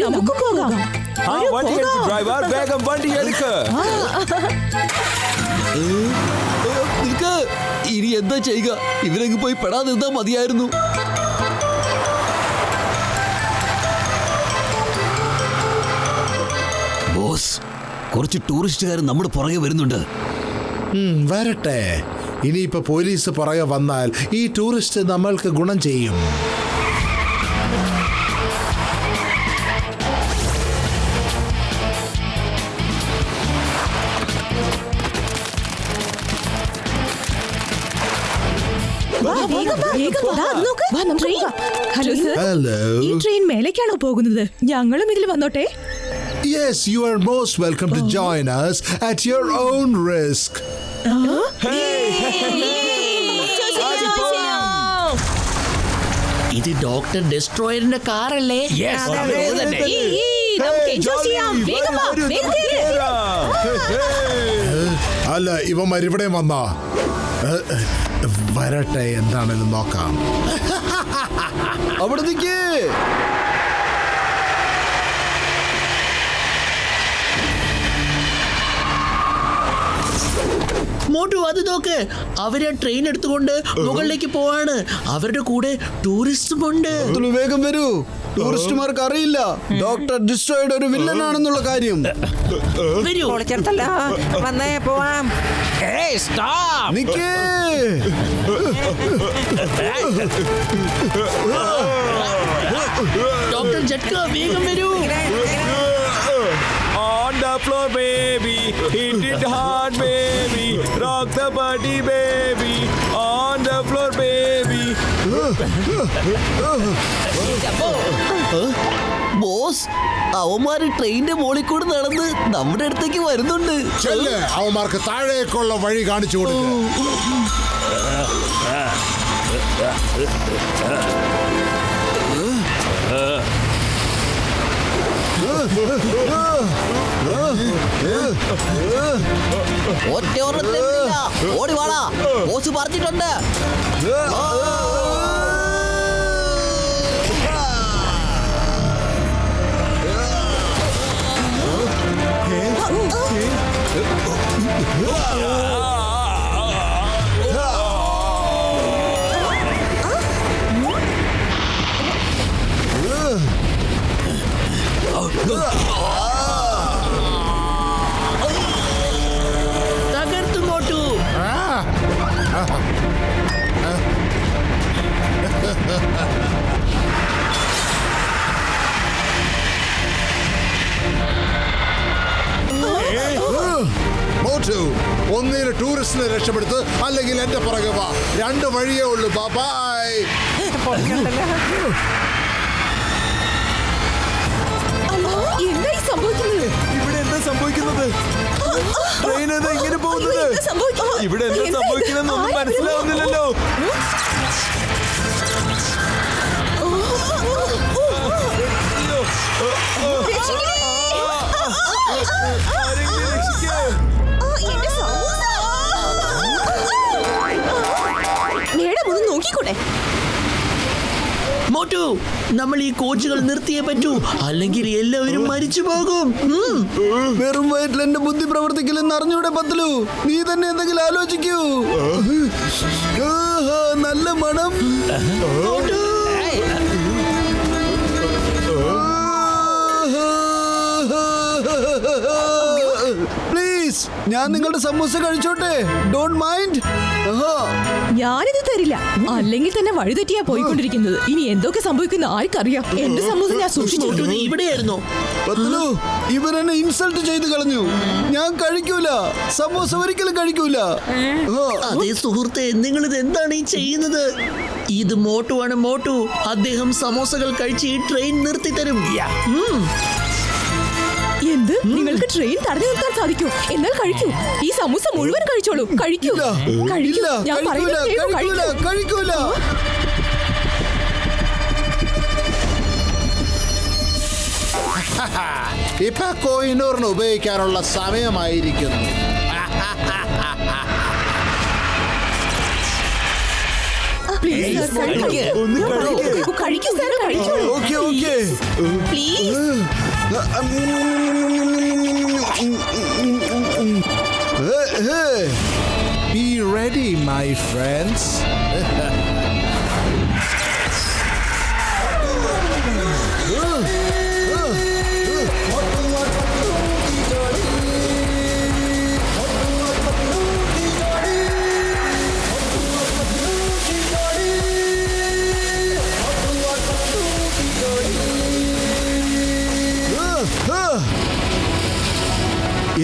നമുക്ക് പോകാം. ആ വണ്ടി എടുക്ക് ഡ്രൈവർ, വേഗം വണ്ടി എടുക്ക്. നിൽക്ക്. ഇനി എന്താ ചെയ്യുക? ഇവരങ്ങ് പോയി പെടാതെ നിന്നാ മതിയായിരുന്നു. ബോസ്, കുറച്ച് ടൂറിസ്റ്റുകാർ നമ്മുടെ പുറകെ വരുന്നുണ്ട്. വരട്ടെ. ഇനിയിപ്പോ പോലീസ് പുറകെ വന്നാൽ ഈ ടൂറിസ്റ്റ് നമ്മൾക്ക് ഗുണം ചെയ്യും. Hello sir, hello. ഈ ട്രെയിൻ മേലേക്കാണോ പോകുന്നത്? ഞങ്ങളും ഇതിൽ വന്നോട്ടെ? Yes, you are most welcome to join us at your own risk. ഇത് ഡോക്ടർ ഡെസ്ട്രോയറിന്റെ കാറല്ലേ? അല്ല, ഇവന്മാർ ഇവിടെ വന്നാ വരട്ടെ, എന്താണെന്ന് നോക്കാം. അവിടെ നിൽക്കേ. മോട്ടു, അത് നോക്ക്. അവര് ട്രെയിൻ എടുത്തുകൊണ്ട് മുകളിലേക്ക് പോവാണ്. അവരുടെ കൂടെ ടൂറിസ്റ്റും ഉണ്ട്. വേഗം വരൂ. ടൂറിസ്റ്റുമാർക്ക് അറിയില്ല ഡോക്ടർ ഡിസ്ട്രോയിഡ് ഒരു വില്ലനാണെന്നുള്ള കാര്യം. വരൂ. പൊളിച്ചെടുത്തല്ലോ. വന്നേ പോവാം. നിക്കേ. ഡോക്ടർ ജട്ക, വേഗം വരൂ. On the floor, baby. Hit it hard, baby. Rock the body, baby. On the floor, baby. Boss, അവന്മാര് ട്രെയിനിന്റെ മുകളിൽ കൂടെ നടന്ന് നമ്മുടെ അടുത്തേക്ക് വരുന്നുണ്ട്. ചെല്ല്, അവന്മാർക്ക് താഴേക്കുള്ള വഴി കാണിച്ചു കൊടുക്കും. ഓടി വാടാ, ബോസ് പറഞ്ഞിട്ടുണ്ട്. തകർത്തു മോട്ടു. മോട്ടു, ഒന്നിന് ടൂറിസ്റ്റിനെ രക്ഷപ്പെടുത്ത്, അല്ലെങ്കിൽ എന്റെ പുറകെ വാ. രണ്ട് വഴിയേ ഉള്ളൂ. ബൈ. എന്തായി സംഭവിക്കുന്നത്? ഇവിടെ എന്താ സംഭവിക്കുന്നത്? ട്രെയിൻ എന്താ ഇങ്ങനെ പോകുന്നത്? ഇവിടെ എന്താ സംഭവിക്കുന്നതെന്നൊന്നും മനസ്സിലാവുന്നില്ലല്ലോ. മേഡം ഒന്ന് നോക്കിക്കൂടെ? മോട്ടു, നമ്മൾ ഈ കോച്ചുകൾ നിർത്തിയേ പറ്റൂ, അല്ലെങ്കിൽ എല്ലാവരും മരിച്ചു പോകും. വെറും വയറ്റിൽ എന്റെ ബുദ്ധി പ്രവർത്തിക്കില്ലെന്ന് അറിഞ്ഞൂടെ പത്തലു? നീ തന്നെ എന്തെങ്കിലും ആലോചിക്കൂ. നല്ല മണം. പ്ലീസ്, ഞാൻ നിങ്ങളുടെ സമൂസ കഴിച്ചോട്ടെ. Don't mind. ഞാനിത് തരില്ല. അല്ലെങ്കിൽ തന്നെ വഴിതെറ്റിയാ പോയിക്കൊണ്ടിരിക്കുന്നത്. ഇനി എന്തൊക്കെ സംഭവിക്കുന്ന ആർക്കറിയാം. എന്റെ സമൂസ ഞാൻ സൂക്ഷിച്ചു. നീ ഇവിടെയായിരുന്നോ? പത്തലു, ഇവരെന്നെ ഇൻസൾട്ട് ചെയ്ത് കളഞ്ഞു. ഞാൻ കഴിക്കൂല. സമൂസ ഒരിക്കലും കഴിക്കൂല. അതേ സുഹൃത്തെ, നിങ്ങൾ ഇത് എന്താണ് ഈ ചെയ്യുന്നത്? ഇത് മോട്ടു ആണ്. മോട്ടു, അദ്ദേഹം സമോസകൾ കഴിച്ച് ഈ ട്രെയിൻ നിർത്തി തരും. എന്ത്? നിങ്ങൾക്ക് ട്രെയിൻ തടഞ്ഞു നിർത്താൻ സാധിക്കൂ? എന്നാൽ കഴിക്കൂ. ഈ സമൂസ മുഴുവൻ കഴിച്ചോളൂ. കഴിക്കൂ. കഴിക്കൂ. ഞാൻ പറയുന്നത് കേൾക്കൂ. കഴിക്കൂ. ഇപ്പൊ കോഹിനൂറിന് ഉപയോഗിക്കാനുള്ള സമയമായിരിക്കുന്നു. ഒന്ന് കഴിക്കൂ സാർ, കഴിച്ചോളൂ. Okay okay please. Be ready, my friends.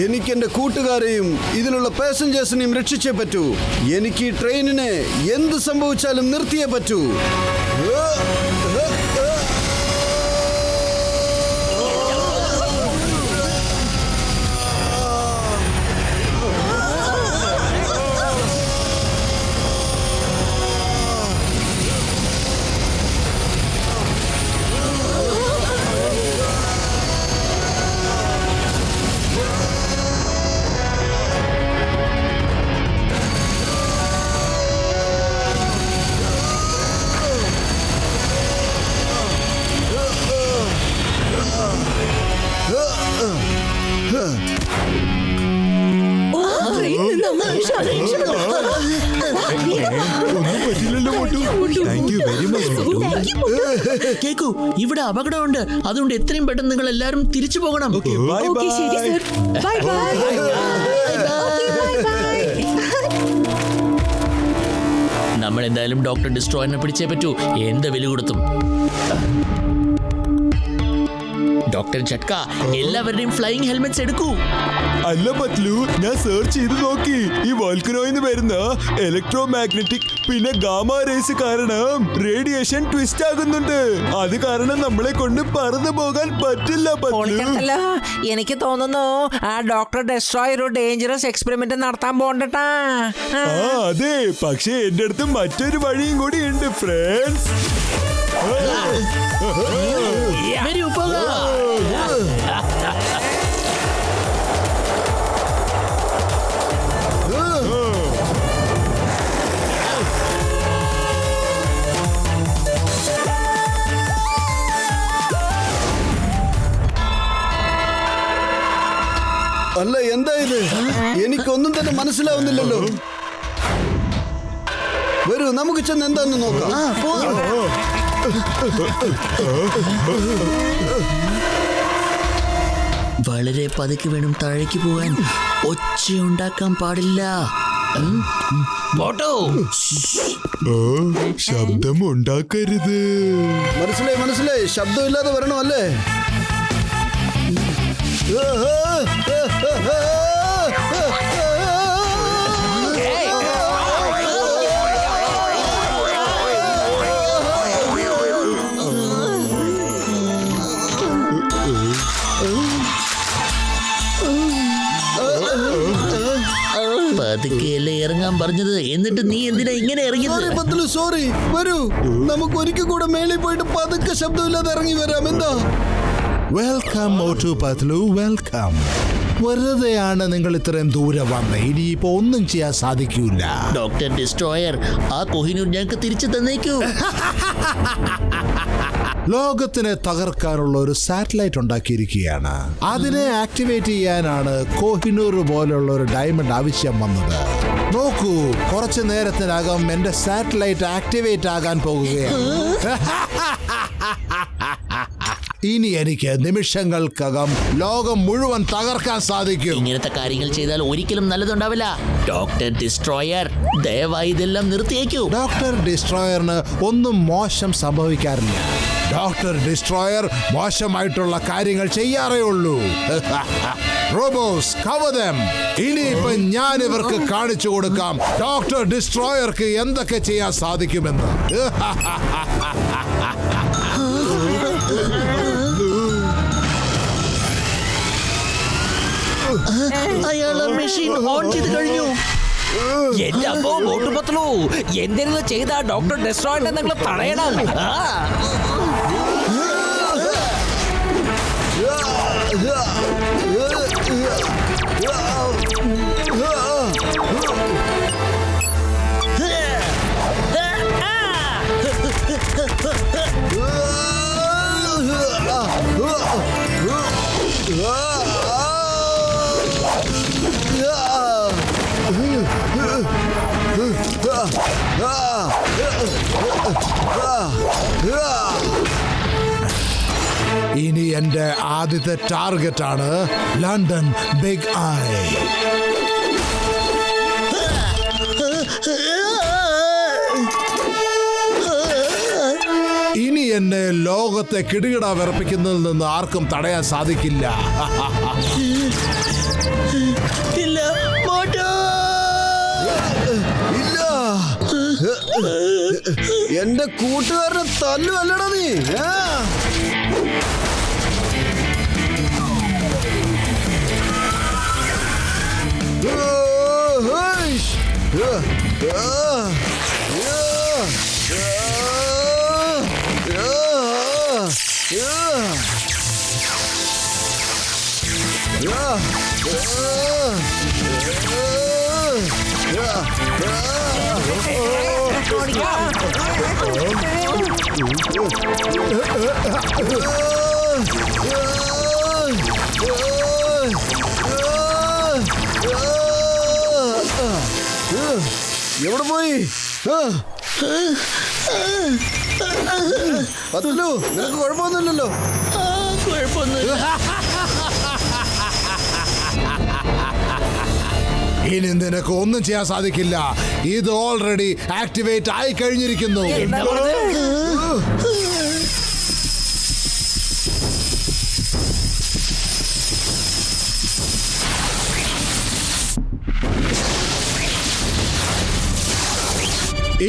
എനിക്ക് എന്റെ കൂട്ടുകാരെയും ഇതിലുള്ള പാസഞ്ചേഴ്സിനെയും രക്ഷിച്ചേ പറ്റൂ. എനിക്ക് ഈ ട്രെയിനിനെ എന്ത് സംഭവിച്ചാലും നിർത്തിയേ പറ്റൂ. പറ്റില്ലല്ലോ Motu. Thank you very much. കേക്കൂ, ഇവിടെ അപകടമുണ്ട്. അതുകൊണ്ട് എത്രയും പെട്ടെന്ന് നിങ്ങൾ എല്ലാരും തിരിച്ചു പോകണം. ബൈ ഓക്കേ, ശരി ബൈ. സർ. Bye bye. നമ്മൾ എന്തായാലും ഡോക്ടർ ഡിസ്ട്രോയറിനെ പിടിച്ചേ പറ്റൂ, എന്ത് വില കൊടുത്തും. ഡോക്ടർ ചട്ക, എല്ലാവരുടെയും ഫ്ലൈയിങ് ഹെൽമെറ്റ്സ് എടുക്കൂ. അല്ല പത്ലു, ഞാൻ സെർച്ച് ചെയ്ത് നോക്കി. ഈ വോൾക്കനോയിന്ന് വരുന്ന ഇലക്ട്രോ മാഗ്നറ്റിക് പിന്നെ ഗാമ റേസ് കാരണം റേഡിയേഷൻ ട്വിസ്റ്റ് ആകുന്നുണ്ട്. അത് കാരണം നമ്മളെ കൊണ്ട് പറന്നു പോകാൻ പറ്റില്ല പത്ലു. പൊളിച്ചല്ല, എനിക്ക് തോന്നുന്നു ആ ഡോക്ടർ ഡെസ്ട്രോയർ ഒരു ഡേഞ്ചറസ് എക്സ്പെരിമെന്റ് നടത്താൻ പോണ്ടട്ടാ. ആ അതെ, പക്ഷേ എന്റെ അടുത്ത് മറ്റൊരു വഴിയും കൂടി ഉണ്ട് ഫ്രണ്ട്സ്. വരൂ, പോകാം. അല്ല, എന്താ ഇത്? എനിക്കൊന്നും തന്നെ മനസ്സിലാവുന്നില്ലല്ലോ. വരൂ, നമുക്ക് ചെന്ന് എന്താന്ന് നോക്കാം. വളരെ പതുക്കെ വേണം താഴേക്ക് പോകാൻ. ഒച്ചയുണ്ടാക്കാൻ പാടില്ല. പോട്ടോ. ശബ്ദം ഉണ്ടാക്കരുത്. മനസ്സിലായി മനസ്സിലായി, ശബ്ദമില്ലാതെ വരണം അല്ലേ? പതുക്കെയല്ലേ ഇറങ്ങാൻ പറഞ്ഞത്, എന്നിട്ട് നീ എന്തിനാ ഇങ്ങനെ ഇറങ്ങിയത്? പത്ലു, സോറി. വരൂ, നമുക്ക് ഒരിക്കൽ കൂടെ മേളിൽ പോയിട്ട് പതുക്കെ ശബ്ദമില്ലാതെ ഇറങ്ങി വരാം. എന്താ? Welcome Motu Patlu, welcome. വെറുതെയാണ് നിങ്ങൾ ഇത്രയും ദൂരെ വന്ന്. ഇനിയിപ്പോ ഒന്നും ചെയ്യാൻ സാധിക്കൂല. ഡോക്ടർ ഡിസ്ട്രോയർ, ആ കോഹിനൂർ ഞങ്ങൾക്ക് തിരിച്ചു തന്നേക്കൂ. ലോകത്തിനെ തകർക്കാനുള്ള ഒരു സാറ്റലൈറ്റ് ഉണ്ടാക്കിയിരിക്കുകയാണ്. അതിനെ ആക്ടിവേറ്റ് ചെയ്യാനാണ് കോഹിനൂർ പോലുള്ള ഒരു ഡയമണ്ട് ആവശ്യം വന്നത്. നോക്കൂ, കുറച്ചു നേരത്തിനകം എന്റെ സാറ്റലൈറ്റ് ആക്ടിവേറ്റ് ആകാൻ പോകുകയാണ്. ഇനി എനിക്ക് നിമിഷങ്ങൾക്കകം ലോകം മുഴുവൻ തകർക്കാൻ സാധിക്കും. ഇങ്ങനത്തെ കാര്യങ്ങൾ ചെയ്താൽ ഒരിക്കലും നല്ലതുണ്ടാവില്ല. ഡോക്ടർ ഡിസ്ട്രോയർ, ദയവായി ഇതെല്ലാം നിർത്തിയേക്കൂ. ഡോക്ടർ ഡിസ്ട്രോയറിന് ഒന്നും മോശം സംഭവിക്കാറില്ല. ഡോക്ടർ ഡിസ്ട്രോയർ മോശമായിട്ടുള്ള കാര്യങ്ങൾ ചെയ്യാറേ ഉള്ളൂ. റോബോസ്, cover them. ഇനിയിപ്പോ ഞാൻ ഇവർക്ക് കാണിച്ചു കൊടുക്കാം ഡോക്ടർ ഡിസ്ട്രോയർക്ക് എന്തൊക്കെ ചെയ്യാൻ സാധിക്കുമെന്ന്. അയാളെ മെഷീൻ ഓൺ ചെയ്ത് കഴിഞ്ഞു. എന്റെ അപ്പോ മോട്ടുപത്ലു, എന്തെങ്കിലും ചെയ്ത ഡോക്ടർ ഡെസ്ട്രോയിനെ നിങ്ങൾ തടയണം. ഇനി എന്റെ ആദ്യത്തെ ടാർഗറ്റ് ആണ് ലണ്ടൻ ബിഗ് ഐ. ഇനി എന്നെ ലോകത്തെ കിടുകിട വിറപ്പിക്കുന്നതിൽ നിന്ന് ആർക്കും തടയാൻ സാധിക്കില്ല. ഇല്ല മോട്ടു, ഇല്ല, എന്റെ കൂട്ടുകാരനെ തല്ലുവല്ലടാ നീ. എവിടെ പോയി? പത്തുലു, നിനക്ക് കുഴപ്പമൊന്നുമില്ലല്ലോ? കുഴപ്പമൊന്നുമില്ല. ഇനി നിനക്ക് ഒന്നും ചെയ്യാൻ സാധിക്കില്ല. ഇത് ഓൾറെഡി ആക്ടിവേറ്റ് ആയി കഴിഞ്ഞിരിക്കുന്നു.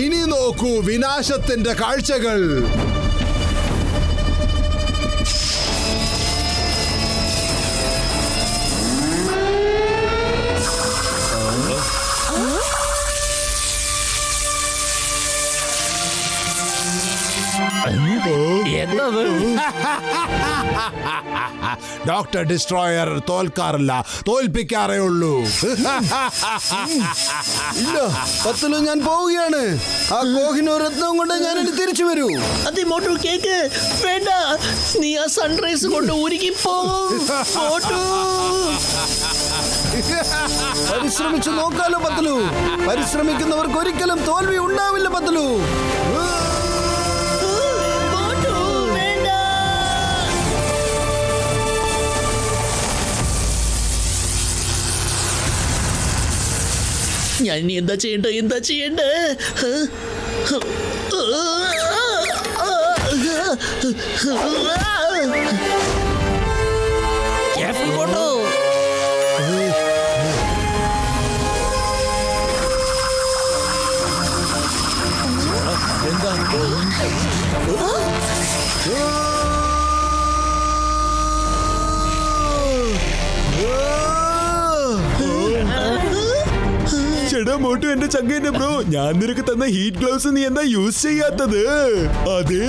ഇനി നോക്കൂ വിനാശത്തിന്റെ കാഴ്ചകൾ. ഡോക്ടർ ഡിസ്ട്രോയർ തോൽക്കാറില്ല, തോൽപ്പിക്കാറേ ഉള്ളൂ. ഇല്ല പത്തുലു, ഞാൻ പോവുകയാണ്. ആ കോഹിനൂർ രത്നവും കൊണ്ട് ഞാൻ ഇനി തിരിച്ചു വരൂ. അതെ മോട്ടു, കേക്ക് വേണ്ട. നീ ആ സൺറൈസ് കൊണ്ട് ഉരുകി പോകും മോട്ടു. പരിശ്രമിച്ചു നോക്കാലോ പത്തുലു. പരിശ്രമിക്കുന്നവർക്ക് ഒരിക്കലും തോൽവി ഉണ്ടാവില്ല പത്തുലു. ഞാൻ ഇനി എന്താ ചെയ്യണ്ടേ? ചേട്ടാ മോട്ടു, എന്റെ ചങ്കേന്റെ ബ്രോ, ഞാൻ നിനക്ക് തന്ന ഹീറ്റ് ഗ്ലൗസ് നീ എന്താ യൂസ് ചെയ്യാത്തത്? അതെ,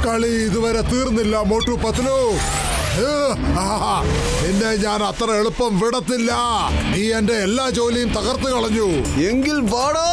കളി ഇതുവരെ തീർന്നില്ല മോട്ടു പത്ലു. നിന്നെ ഞാൻ അത്ര എളുപ്പം വിടത്തില്ല. നീ എന്റെ എല്ലാ ജോലിയും തകർത്ത് കളഞ്ഞു. എങ്കിൽ വാടോ.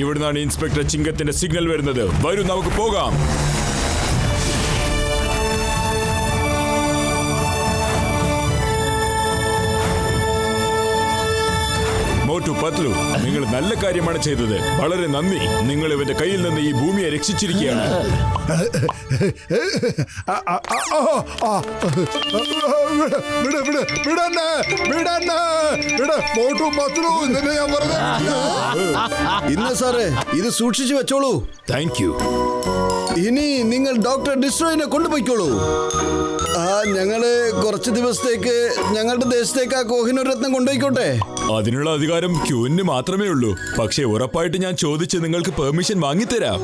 ഇവിടുന്നാണ് ഇൻസ്പെക്ടർ ചിങ്കത്തിന്റെ സിഗ്നൽ വരുന്നത്. വരൂ, നമുക്ക് പോകാം. മോട്ടു, പത്ലു, നിങ്ങൾ നല്ല കാര്യമാണ് ചെയ്തത്. വളരെ നന്ദി. നിങ്ങൾ ഇവന്റെ കയ്യിൽ നിന്ന് ഈ ഭൂമിയെ രക്ഷിച്ചിരിക്കുകയാണ്. ഇന്ന് സാറേ, ഇത് സൂക്ഷിച്ചു വെച്ചോളൂ. Thank you. ഇനി നിങ്ങൾ ഡോക്ടർ ഡിസ്ട്രോയിനെ കൊണ്ടുപോയിക്കോളൂ. ഞങ്ങള് കുറച്ച് ദിവസത്തേക്ക് ഞങ്ങളുടെ ദേശത്തേക്ക് ആ കോഹിനൂർ രത്നം കൊണ്ടുപോയിക്കോട്ടെ. അതിനുള്ള അധികാരം ക്യൂവിന് മാത്രമേ ഉള്ളൂ. പക്ഷേ ഉറപ്പായിട്ട് ഞാൻ ചോദിച്ച് നിങ്ങൾക്ക് പെർമിഷൻ വാങ്ങിത്തരാം.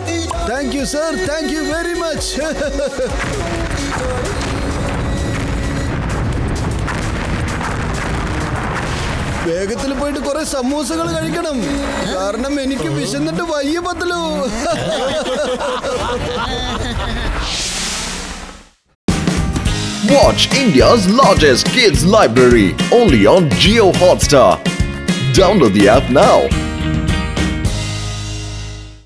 Thank you sir, thank you very much. വേഗത്തിൽ പോയിട്ട് കുറെ സമൂസകൾ കഴിക്കണം. കാരണം എനിക്ക് വിശന്നിട്ട് വയ്യ പത്തലു. Watch India's largest kids library only on Jio Hotstar. Download the app now.